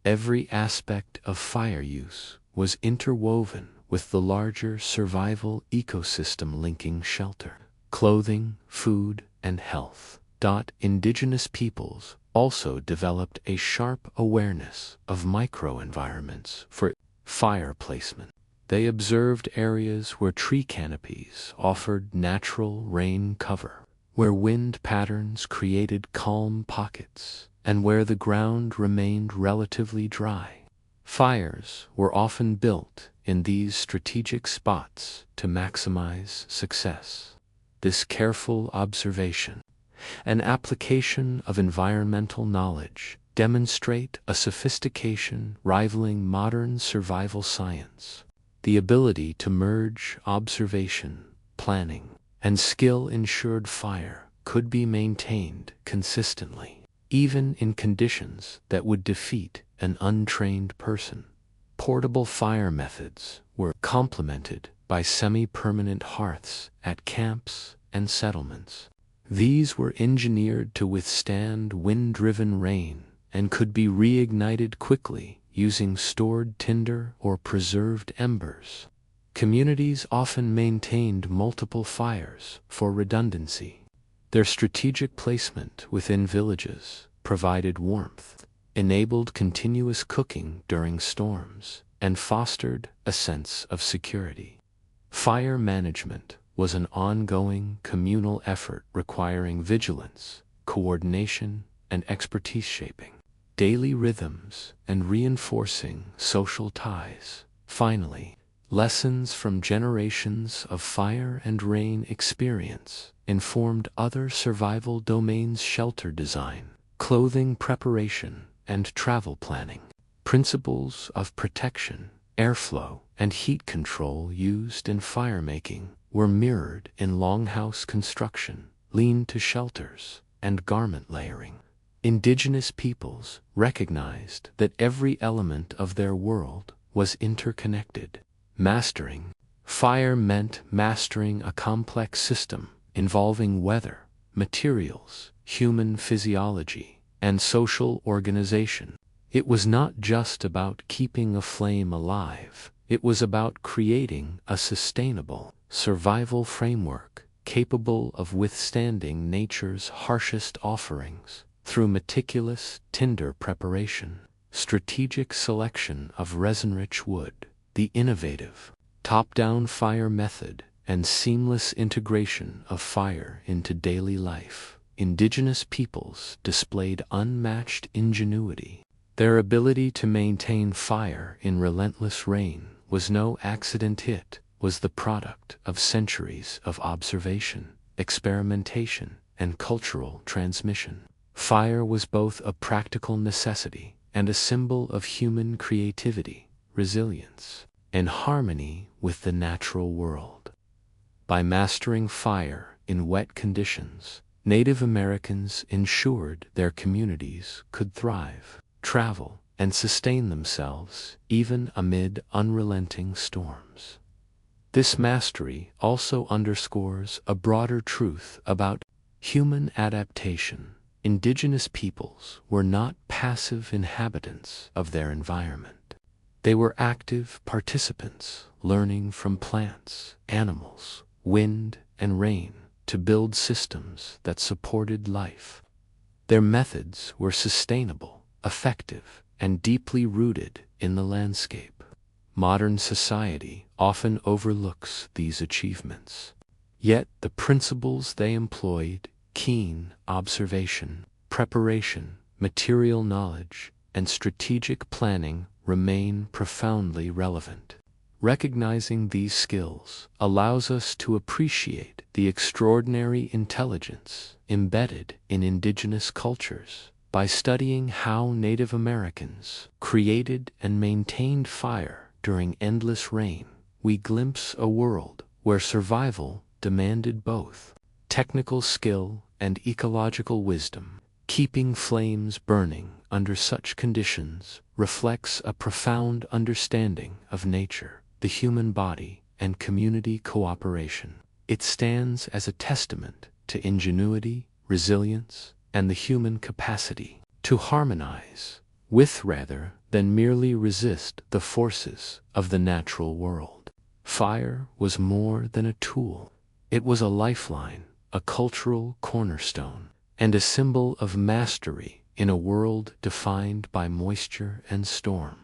Every aspect of fire use was interwoven with the larger survival ecosystem linking shelter, clothing, food, and health. Indigenous peoples also developed a sharp awareness of microenvironments for fire placement. They observed areas where tree canopies offered natural rain cover, where wind patterns created calm pockets, and where the ground remained relatively dry. Fires were often built in these strategic spots to maximize success. This careful observation and application of environmental knowledge demonstrate a sophistication rivaling modern survival science. The ability to merge observation, planning, and skill ensured fire could be maintained consistently, even in conditions that would defeat an untrained person. Portable fire methods were complemented by semi-permanent hearths at camps and settlements. These were engineered to withstand wind-driven rain and could be reignited quickly using stored tinder or preserved embers. Communities often maintained multiple fires for redundancy. Their strategic placement within villages provided warmth, enabled continuous cooking during storms, and fostered a sense of security. Fire management was an ongoing communal effort requiring vigilance, coordination, and expertise, shaping daily rhythms and reinforcing social ties. Finally, lessons from generations of fire and rain experience informed other survival domains: shelter design, clothing preparation, and travel planning. Principles of protection, airflow, and heat control used in firemaking were mirrored in longhouse construction, lean-to shelters, and garment layering. Indigenous peoples recognized that every element of their world was interconnected. Mastering fire meant mastering a complex system involving weather, materials, human physiology, and social organization. It was not just about keeping a flame alive, it was about creating a sustainable survival framework capable of withstanding nature's harshest offerings. Through meticulous tinder preparation, strategic selection of resin-rich wood, the innovative top-down fire method, and seamless integration of fire into daily life, indigenous peoples displayed unmatched ingenuity. Their ability to maintain fire in relentless rain was no accident. It was the product of centuries of observation, experimentation, and cultural transmission. Fire was both a practical necessity and a symbol of human creativity, resilience, and harmony with the natural world. By mastering fire in wet conditions, Native Americans ensured their communities could thrive, travel, and sustain themselves even amid unrelenting storms. This mastery also underscores a broader truth about human adaptation. Indigenous peoples were not passive inhabitants of their environment. They were active participants, learning from plants, animals, wind, and rain to build systems that supported life. Their methods were sustainable, effective, and deeply rooted in the landscape. Modern society often overlooks these achievements. Yet the principles they employed, keen observation, preparation, material knowledge, and strategic planning, remain profoundly relevant. Recognizing these skills allows us to appreciate the extraordinary intelligence embedded in indigenous cultures. By studying how Native Americans created and maintained fire during endless rain, we glimpse a world where survival demanded both technical skill and ecological wisdom. Keeping flames burning under such conditions reflects a profound understanding of nature, the human body, and community cooperation. It stands as a testament to ingenuity, resilience, and the human capacity to harmonize with rather than merely resist the forces of the natural world. Fire was more than a tool. It was a lifeline, a cultural cornerstone, and a symbol of mastery in a world defined by moisture and storm.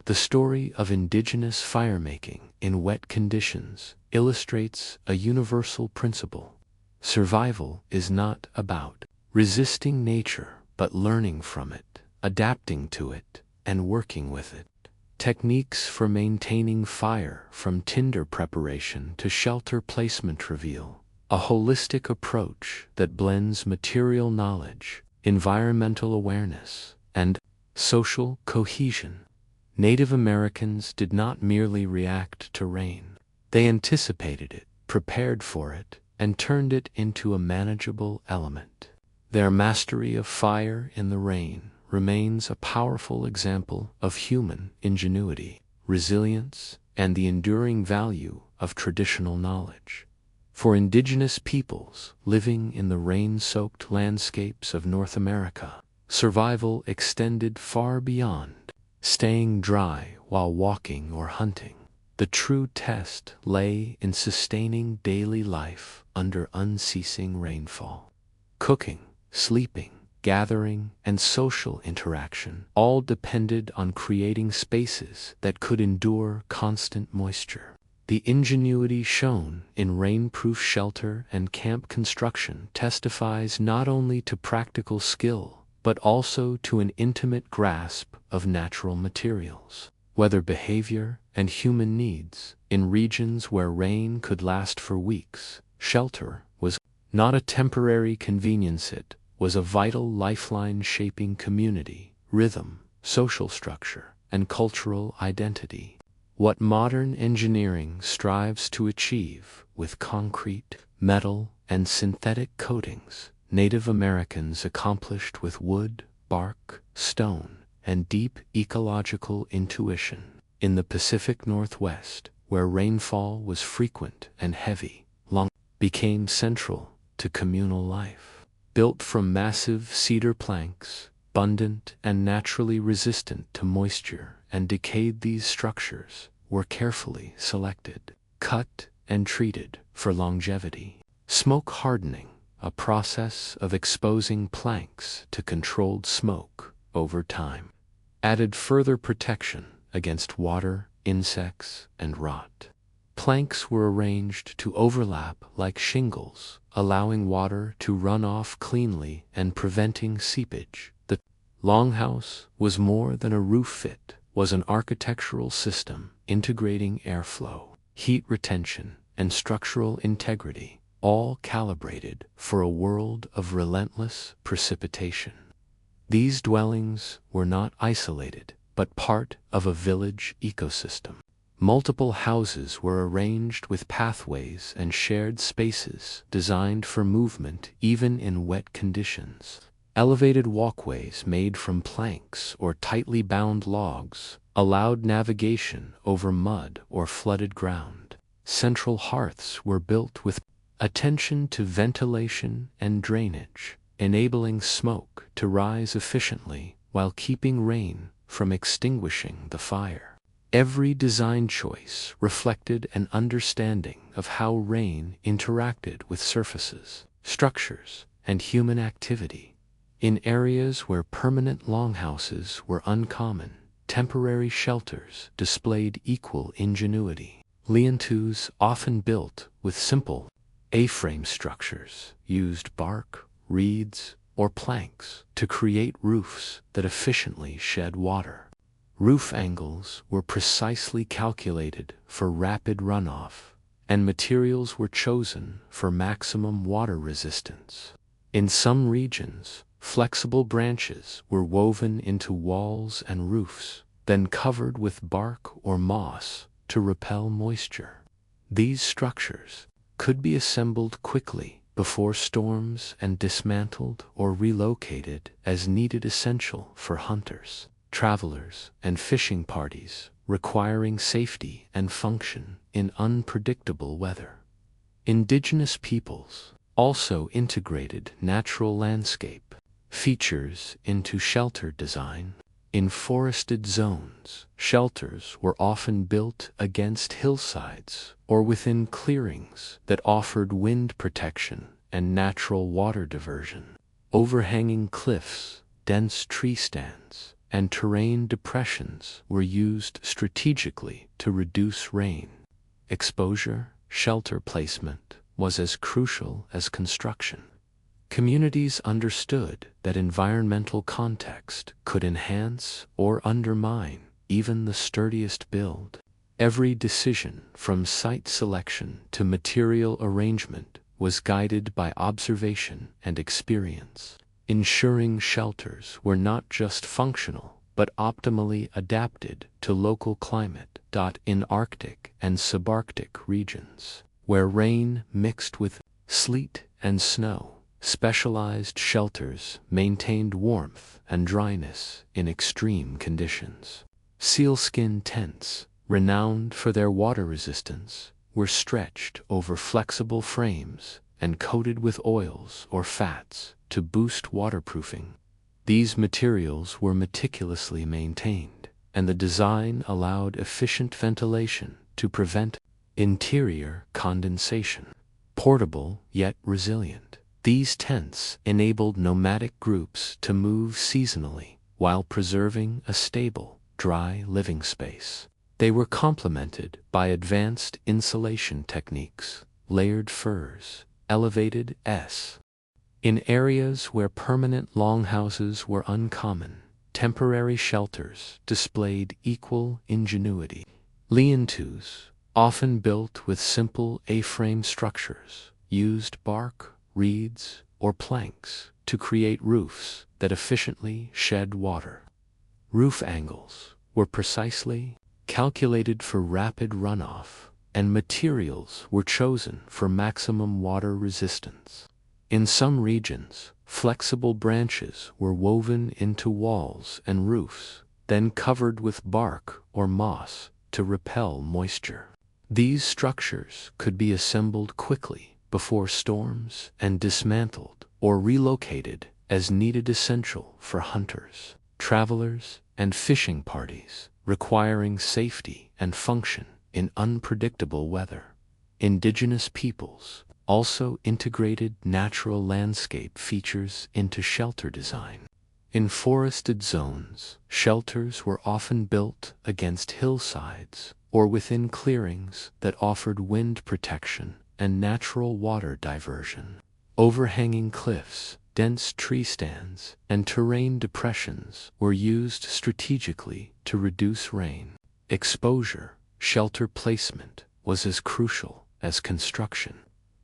The story of indigenous firemaking in wet conditions illustrates a universal principle. Survival is not about resisting nature, but learning from it, adapting to it, and working with it. Techniques for maintaining fire, from tinder preparation to shelter placement, reveal a holistic approach that blends material knowledge, environmental awareness, and social cohesion. Native Americans did not merely react to rain. They anticipated it, prepared for it, and turned it into a manageable element. Their mastery of fire in the rain remains a powerful example of human ingenuity, resilience, and the enduring value of traditional knowledge. For indigenous peoples living in the rain-soaked landscapes of North America, survival extended far beyond staying dry while walking or hunting. The true test lay in sustaining daily life under unceasing rainfall. Cooking, sleeping, gathering, and social interaction all depended on creating spaces that could endure constant moisture. The ingenuity shown in rainproof shelter and camp construction testifies not only to practical skill, but also to an intimate grasp of natural materials, weather behavior, and human needs. In regions where rain could last for weeks, shelter was not a temporary convenience, it was a vital lifeline shaping community, rhythm, social structure, and cultural identity. What modern engineering strives to achieve with concrete, metal, and synthetic coatings, Native Americans accomplished with wood, bark, stone, and deep ecological intuition. In the Pacific Northwest, where rainfall was frequent and heavy, long became central to communal life. Built from massive cedar planks, abundant and naturally resistant to moisture and decayed, these structures were carefully selected, cut, and treated for longevity. Smoke hardening, a process of exposing planks to controlled smoke over time, added further protection against water, insects, and rot. Planks were arranged to overlap like shingles, allowing water to run off cleanly and preventing seepage. The longhouse was more than a roof, it was an architectural system integrating airflow, heat retention, and structural integrity, all calibrated for a world of relentless precipitation. These dwellings were not isolated, but part of a village ecosystem. Multiple houses were arranged with pathways and shared spaces designed for movement even in wet conditions. Elevated walkways made from planks or tightly bound logs allowed navigation over mud or flooded ground. Central hearths were built with attention to ventilation and drainage, enabling smoke to rise efficiently while keeping rain from extinguishing the fire. Every design choice reflected an understanding of how rain interacted with surfaces, structures, and human activity. In areas where permanent longhouses were uncommon, temporary shelters displayed equal ingenuity. Lean-tos, often built with simple A-frame structures, used bark, reeds, or planks to create roofs that efficiently shed water. Roof angles were precisely calculated for rapid runoff, and materials were chosen for maximum water resistance. In some regions, flexible branches were woven into walls and roofs, then covered with bark or moss to repel moisture. These structures could be assembled quickly before storms and dismantled or relocated as needed, essential for hunters, travelers, and fishing parties, requiring safety and function in unpredictable weather. Indigenous peoples also integrated natural landscape features into shelter design. In forested zones, shelters were often built against hillsides or within clearings that offered wind protection and natural water diversion. Overhanging cliffs, dense tree stands, and terrain depressions were used strategically to reduce rain exposure. Shelter placement was as crucial as construction. Communities understood that environmental context could enhance or undermine even the sturdiest build. Every decision, from site selection to material arrangement, was guided by observation and experience, ensuring shelters were not just functional but optimally adapted to local climate. In Arctic and subarctic regions, where rain mixed with sleet and snow, specialized shelters maintained warmth and dryness in extreme conditions. Sealskin tents, renowned for their water resistance, were stretched over flexible frames and coated with oils or fats to boost waterproofing. These materials were meticulously maintained, and the design allowed efficient ventilation to prevent interior condensation. Portable yet resilient, these tents enabled nomadic groups to move seasonally while preserving a stable, dry living space. They were complemented by advanced insulation techniques, layered furs, elevated S. In areas where permanent longhouses were uncommon, temporary shelters displayed equal ingenuity. Lean-tos, often built with simple A-frame structures, used bark, reeds, or planks to create roofs that efficiently shed water. Roof angles were precisely calculated for rapid runoff, and materials were chosen for maximum water resistance. In some regions, flexible branches were woven into walls and roofs, then covered with bark or moss to repel moisture. These structures could be assembled quickly before storms and dismantled or relocated as needed, essential for hunters, travelers, and fishing parties, requiring safety and function in unpredictable weather. Indigenous peoples also integrated natural landscape features into shelter design. In forested zones, shelters were often built against hillsides or within clearings that offered wind protection and natural water diversion. Overhanging cliffs, dense tree stands, and terrain depressions were used strategically to reduce rain exposure. Shelter placement was as crucial as construction.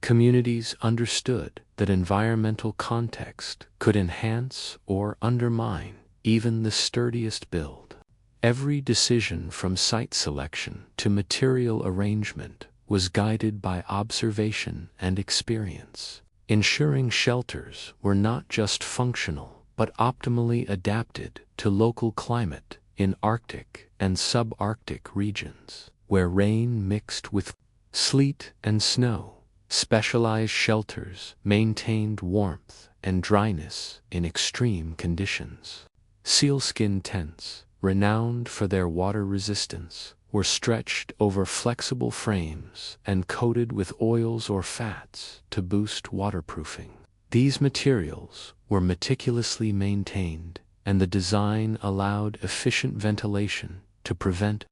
Communities understood that environmental context could enhance or undermine even the sturdiest build. Every decision from site selection to material arrangement was guided by observation and experience, ensuring shelters were not just functional but optimally adapted to local climate in Arctic and subarctic regions, where rain mixed with sleet and snow. Specialized shelters maintained warmth and dryness in extreme conditions. Sealskin tents, renowned for their water resistance, were stretched over flexible frames and coated with oils or fats to boost waterproofing. These materials were meticulously maintained, and the design allowed efficient ventilation to prevent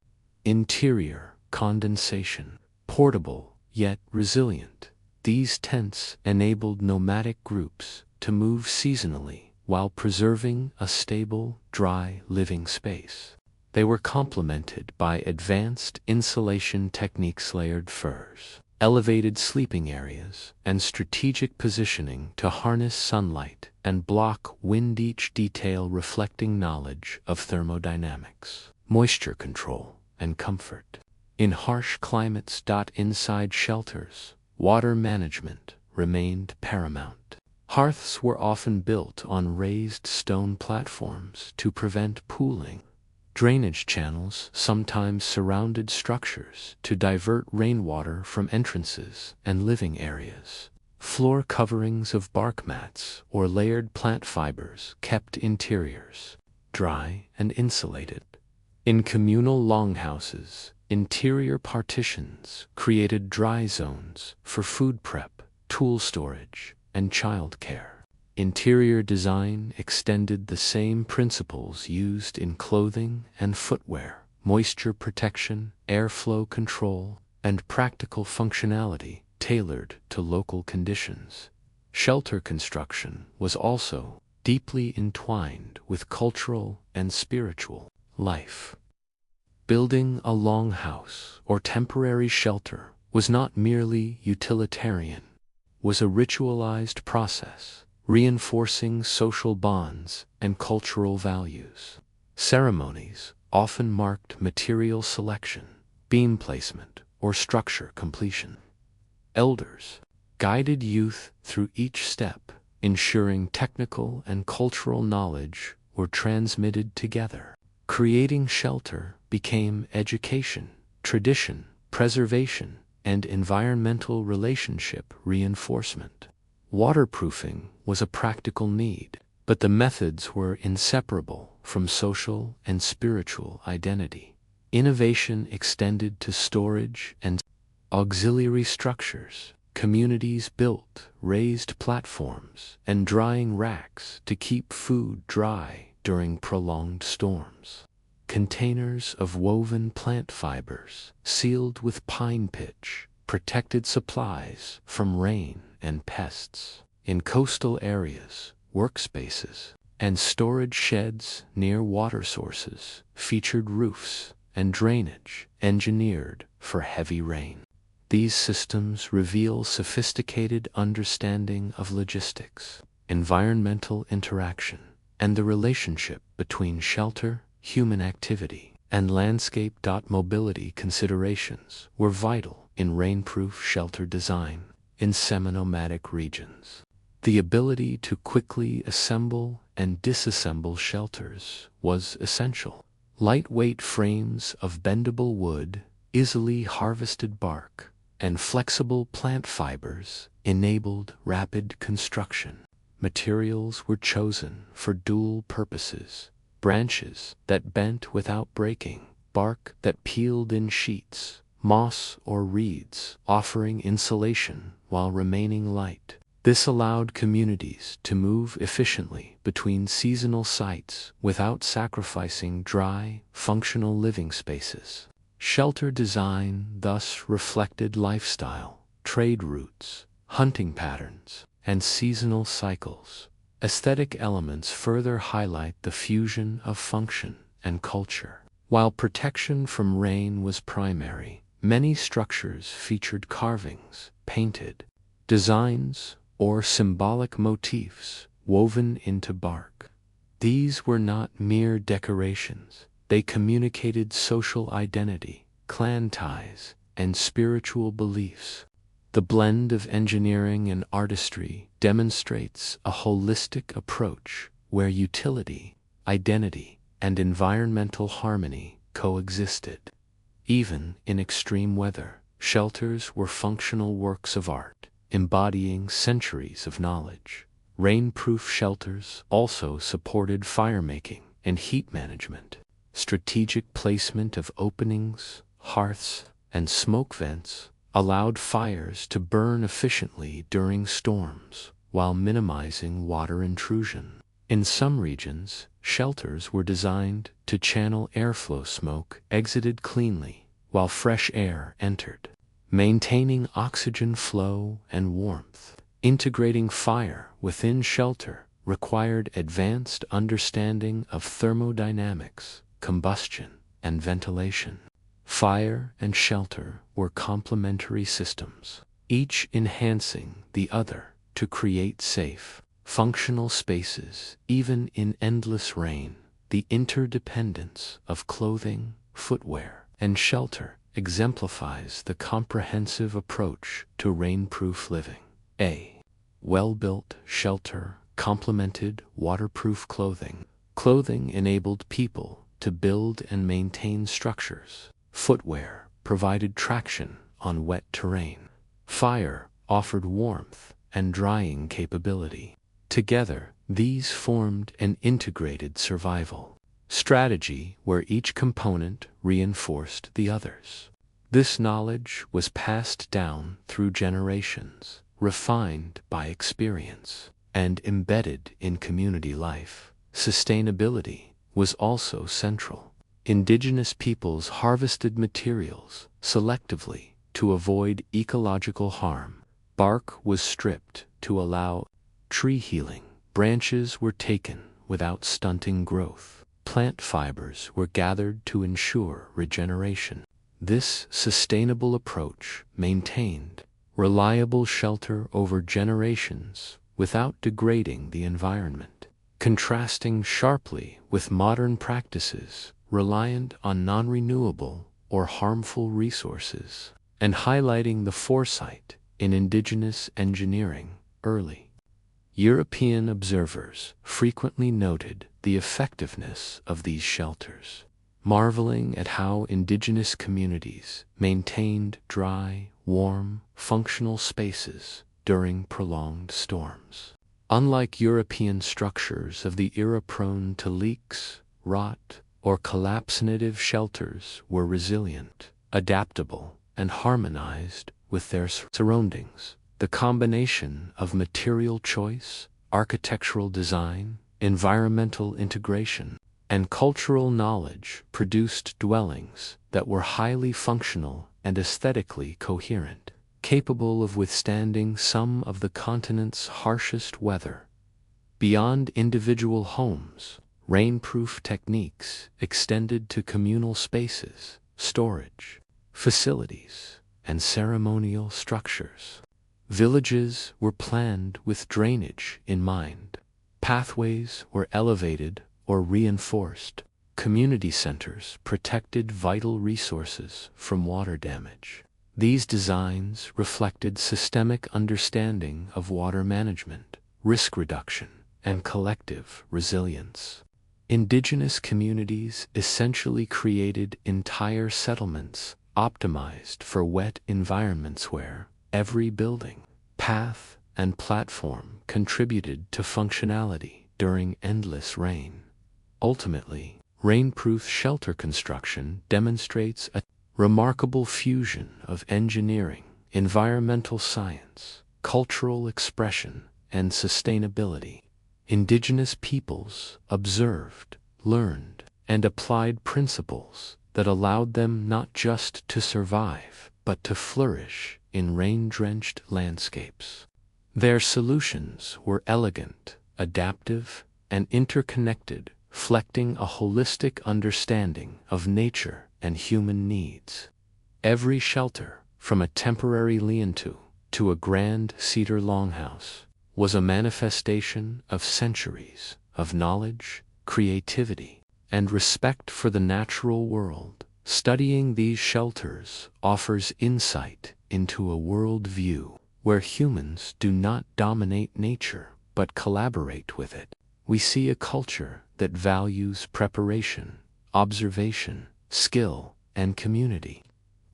interior condensation. Portable, yet resilient, these tents enabled nomadic groups to move seasonally while preserving a stable, dry living space. They were complemented by advanced insulation techniques, layered furs, elevated sleeping areas, and strategic positioning to harness sunlight and block wind, each detail reflecting knowledge of thermodynamics, moisture control, and comfort. In harsh climates, inside shelters, water management remained paramount. Hearths were often built on raised stone platforms to prevent pooling. Drainage channels sometimes surrounded structures to divert rainwater from entrances and living areas. Floor coverings of bark mats or layered plant fibers kept interiors dry and insulated. In communal longhouses, interior partitions created dry zones for food prep, tool storage, and childcare. Interior design extended the same principles used in clothing and footwear: moisture protection, airflow control, and practical functionality tailored to local conditions. Shelter construction was also deeply entwined with cultural and spiritual life. Building a longhouse or temporary shelter was not merely utilitarian, was a ritualized process, reinforcing social bonds and cultural values. Ceremonies often marked material selection, beam placement, or structure completion. Elders guided youth through each step, ensuring technical and cultural knowledge were transmitted together. Creating shelter became education, tradition, preservation, and environmental relationship reinforcement. Waterproofing was a practical need, but the methods were inseparable from social and spiritual identity. Innovation extended to storage and auxiliary structures. Communities built raised platforms and drying racks to keep food dry during prolonged storms. containers of woven plant fibers sealed with pine pitch protected supplies from rain and pests. In coastal areas, workspaces and storage sheds near water sources featured roofs and drainage engineered for heavy rain. These systems reveal sophisticated understanding of logistics, environmental interaction, and the relationship between shelter, human activity, and landscape. Mobility considerations were vital in rainproof shelter design in semi-nomadic regions. The ability to quickly assemble and disassemble shelters was essential. Lightweight frames of bendable wood, easily harvested bark, and flexible plant fibers enabled rapid construction. Materials were chosen for dual purposes: branches that bent without breaking, bark that peeled in sheets, moss or reeds offering insulation while remaining light. This allowed communities to move efficiently between seasonal sites without sacrificing dry, functional living spaces. Shelter design thus reflected lifestyle, trade routes, hunting patterns, and seasonal cycles. Aesthetic elements further highlight the fusion of function and culture. While protection from rain was primary, many structures featured carvings, painted designs, or symbolic motifs woven into bark. These were not mere decorations. They communicated social identity, clan ties, and spiritual beliefs. The blend of engineering and artistry demonstrates a holistic approach where utility, identity, and environmental harmony coexisted. Even in extreme weather, shelters were functional works of art, embodying centuries of knowledge. Rainproof shelters also supported firemaking and heat management. Strategic placement of openings, hearths, and smoke vents allowed fires to burn efficiently during storms while minimizing water intrusion. In some regions, shelters were designed to channel airflow. Smoke exited cleanly while fresh air entered, maintaining oxygen flow and warmth. Integrating fire within shelter required advanced understanding of thermodynamics, combustion, and ventilation. Fire and shelter were complementary systems, each enhancing the other to create safe, functional spaces. Even in endless rain, the interdependence of clothing, footwear, and shelter exemplifies the comprehensive approach to rainproof living. A well-built shelter complemented waterproof clothing. Clothing enabled people to build and maintain structures. Footwear provided traction on wet terrain. Fire offered warmth and drying capability. Together, these formed an integrated survival strategy where each component reinforced the others. This knowledge was passed down through generations, refined by experience, and embedded in community life. Sustainability was also central. Indigenous peoples harvested materials selectively to avoid ecological harm. Bark was stripped to allow tree healing. Branches were taken without stunting growth. Plant fibers were gathered to ensure regeneration. This sustainable approach maintained reliable shelter over generations without degrading the environment, contrasting sharply with modern practices reliant on non-renewable or harmful resources, and highlighting the foresight in indigenous engineering early. European observers frequently noted the effectiveness of these shelters, marveling at how indigenous communities maintained dry, warm, functional spaces during prolonged storms. Unlike European structures of the era prone to leaks, rot, or collapse, native shelters were resilient, adaptable, and harmonized with their surroundings. The combination of material choice, architectural design, environmental integration, and cultural knowledge produced dwellings that were highly functional and aesthetically coherent, capable of withstanding some of the continent's harshest weather. Beyond individual homes, rainproof techniques extended to communal spaces, storage facilities, and ceremonial structures. Villages were planned with drainage in mind. Pathways were elevated or reinforced. Community centers protected vital resources from water damage. These designs reflected systemic understanding of water management, risk reduction, and collective resilience. Indigenous communities essentially created entire settlements optimized for wet environments where every building, path, and platform contributed to functionality during endless rain. Ultimately, rainproof shelter construction demonstrates a remarkable fusion of engineering, environmental science, cultural expression, and sustainability. Indigenous peoples observed, learned, and applied principles that allowed them not just to survive, but to flourish in rain-drenched landscapes. Their solutions were elegant, adaptive, and interconnected, reflecting a holistic understanding of nature and human needs. Every shelter, from a temporary lean-to to a grand cedar longhouse, was a manifestation of centuries of knowledge, creativity, and respect for the natural world. Studying these shelters offers insight into a worldview where humans do not dominate nature but collaborate with it. We see a culture that values preparation, observation, skill, and community.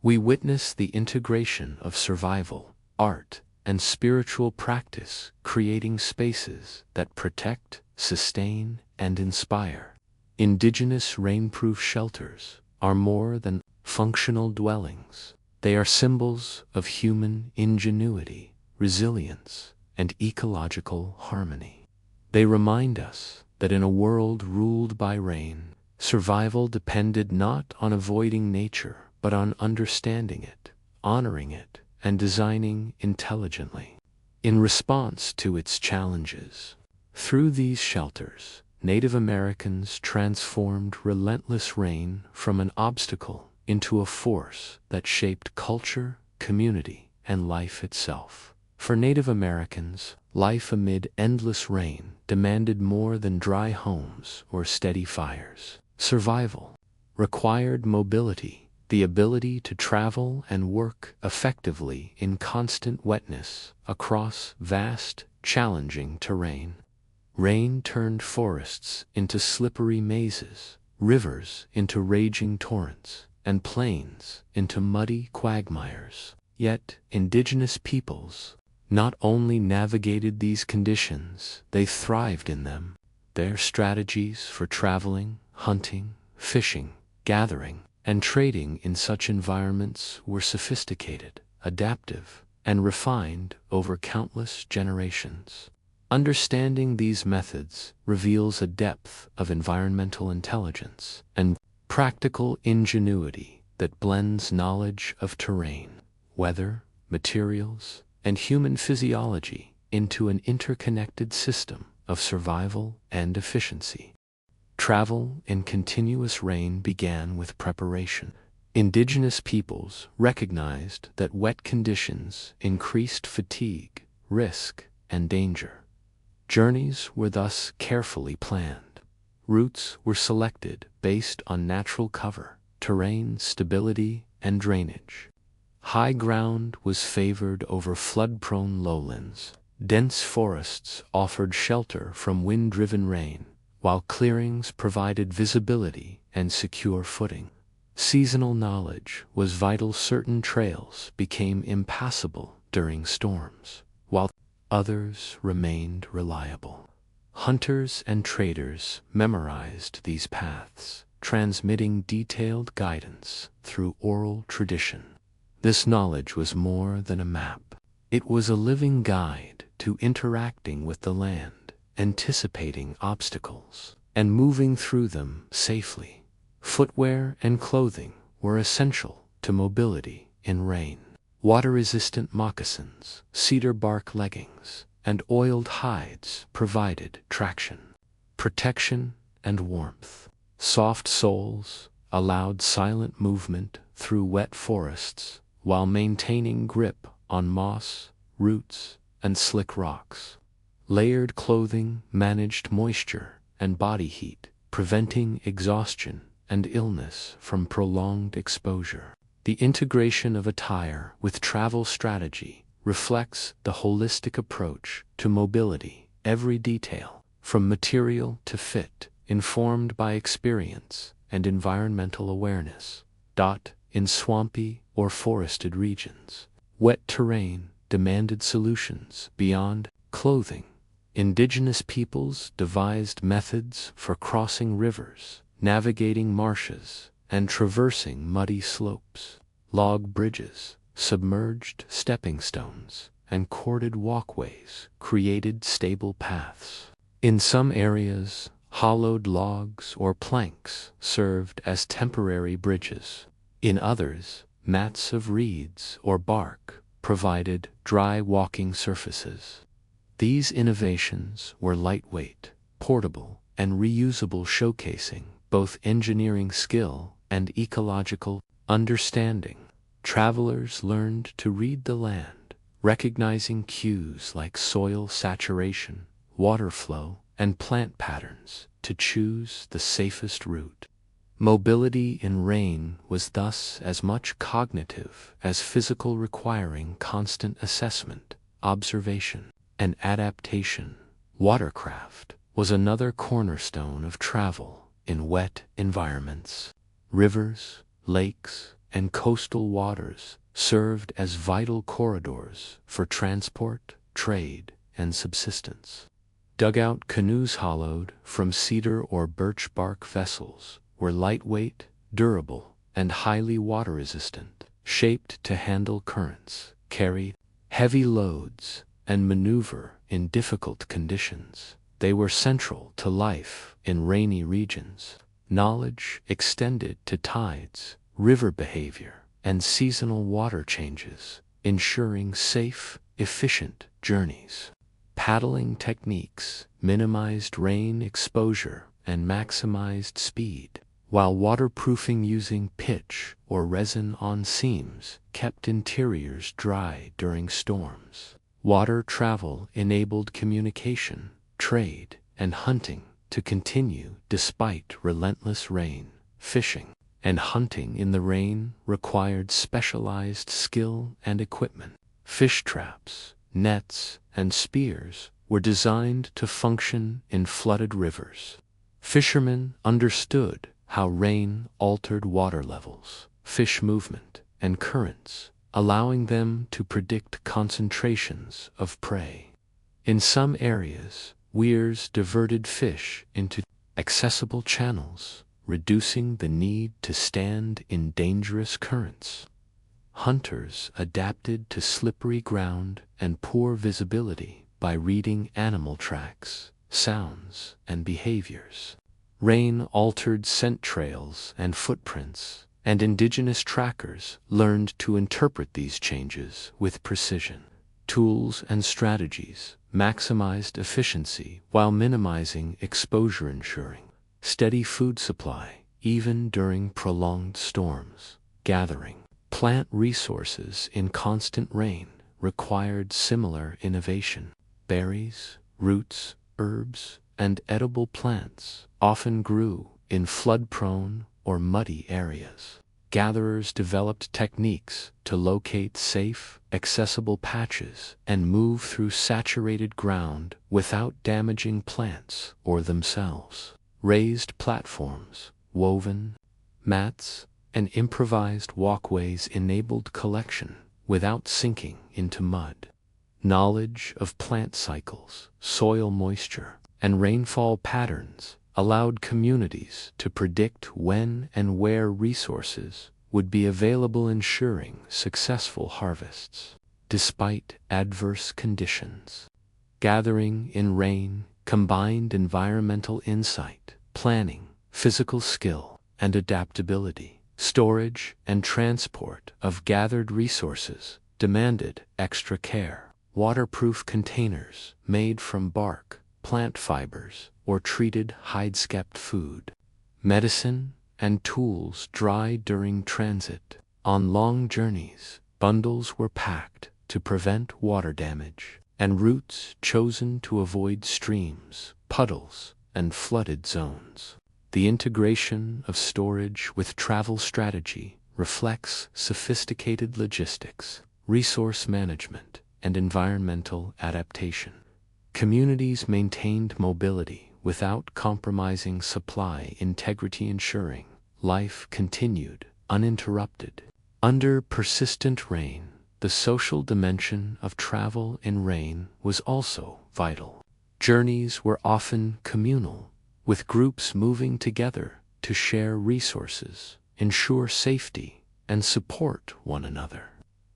We witness the integration of survival, art, and spiritual practice, creating spaces that protect, sustain, and inspire. Indigenous rainproof shelters are more than functional dwellings. They are symbols of human ingenuity, resilience, and ecological harmony. They remind us that in a world ruled by rain, survival depended not on avoiding nature, but on understanding it, honoring it, and designing intelligently in response to its challenges. Through these shelters, Native Americans transformed relentless rain from an obstacle into a force that shaped culture, community, and life itself. For Native Americans, life amid endless rain demanded more than dry homes or steady fires. Survival required mobility, the ability to travel and work effectively in constant wetness across vast, challenging terrain. Rain turned forests into slippery mazes, rivers into raging torrents, and plains into muddy quagmires. Yet, indigenous peoples not only navigated these conditions, they thrived in them. Their strategies for traveling, hunting, fishing, gathering, and trading in such environments were sophisticated, adaptive, and refined over countless generations. Understanding these methods reveals a depth of environmental intelligence and practical ingenuity that blends knowledge of terrain, weather, materials, and human physiology into an interconnected system of survival and efficiency. Travel in continuous rain began with preparation. Indigenous peoples recognized that wet conditions increased fatigue, risk, and danger. Journeys were thus carefully planned. Routes were selected based on natural cover, terrain stability, and drainage. High ground was favored over flood-prone lowlands. Dense forests offered shelter from wind-driven rain, while clearings provided visibility and secure footing. Seasonal knowledge was vital. Certain trails became impassable during storms, while others remained reliable. Hunters and traders memorized these paths, transmitting detailed guidance through oral tradition. This knowledge was more than a map. It was a living guide to interacting with the land, anticipating obstacles, and moving through them safely. Footwear and clothing were essential to mobility in rain. Water-resistant moccasins, cedar bark leggings, and oiled hides provided traction, protection, and warmth. Soft soles allowed silent movement through wet forests while maintaining grip on moss, roots, and slick rocks. Layered clothing managed moisture and body heat, preventing exhaustion and illness from prolonged exposure. The integration of attire with travel strategy reflects the holistic approach to mobility. Every detail, from material to fit, informed by experience and environmental awareness. In swampy or forested regions, wet terrain demanded solutions beyond clothing. Indigenous peoples devised methods for crossing rivers, navigating marshes, and traversing muddy slopes. Log bridges, submerged stepping stones, and corded walkways created stable paths. In some areas, hollowed logs or planks served as temporary bridges. In others, mats of reeds or bark provided dry walking surfaces. These innovations were lightweight, portable, and reusable, showcasing both engineering skill and ecological understanding. Travelers learned to read the land, recognizing cues like soil saturation, water flow, and plant patterns to choose the safest route. Mobility in rain was thus as much cognitive as physical, requiring constant assessment, observation, and adaptation. Watercraft was another cornerstone of travel in wet environments. Rivers, lakes, and coastal waters served as vital corridors for transport, trade, and subsistence. Dugout canoes hollowed from cedar or birch bark vessels were lightweight, durable, and highly water-resistant, shaped to handle currents, carry heavy loads, and maneuver in difficult conditions. They were central to life in rainy regions. Knowledge extended to tides, river behavior, and seasonal water changes, ensuring safe, efficient journeys. Paddling techniques minimized rain exposure and maximized speed, while waterproofing using pitch or resin on seams kept interiors dry during storms. Water travel enabled communication, trade, and hunting to continue despite relentless rain. Fishing and hunting in the rain required specialized skill and equipment. Fish traps, nets, and spears were designed to function in flooded rivers. Fishermen understood how rain altered water levels, fish movement, and currents, allowing them to predict concentrations of prey. In some areas, weirs diverted fish into accessible channels, reducing the need to stand in dangerous currents. Hunters adapted to slippery ground and poor visibility by reading animal tracks, sounds, and behaviors. Rain altered scent trails and footprints, and indigenous trackers learned to interpret these changes with precision. Tools and strategies maximized efficiency while minimizing exposure, ensuring steady food supply even during prolonged storms. Gathering plant resources in constant rain required similar innovation. Berries, roots, herbs, and edible plants often grew in flood-prone or muddy areas. Gatherers developed techniques to locate safe, accessible patches and move through saturated ground without damaging plants or themselves. Raised platforms, woven mats, and improvised walkways enabled collection without sinking into mud. Knowledge of plant cycles, soil moisture, and rainfall patterns allowed communities to predict when and where resources would be available, ensuring successful harvests. Despite adverse conditions, gathering in rain combined environmental insight, planning, physical skill, and adaptability. Storage and transport of gathered resources demanded extra care. Waterproof containers made from bark, plant fibers, or treated hide-kept food. Medicine and tools dried during transit. On long journeys, bundles were packed to prevent water damage, and routes chosen to avoid streams, puddles, and flooded zones. The integration of storage with travel strategy reflects sophisticated logistics, resource management, and environmental adaptation. Communities maintained mobility without compromising supply integrity, ensuring life continued uninterrupted. Under persistent rain, the social dimension of travel in rain was also vital. Journeys were often communal, with groups moving together to share resources, ensure safety, and support one another.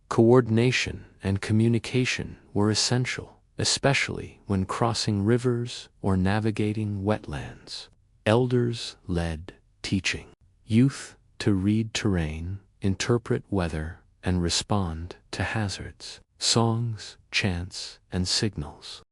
Coordination and communication were essential, especially when crossing rivers or navigating wetlands. Elders led, teaching youth to read terrain, interpret weather, and respond to hazards. Songs, chants, and signals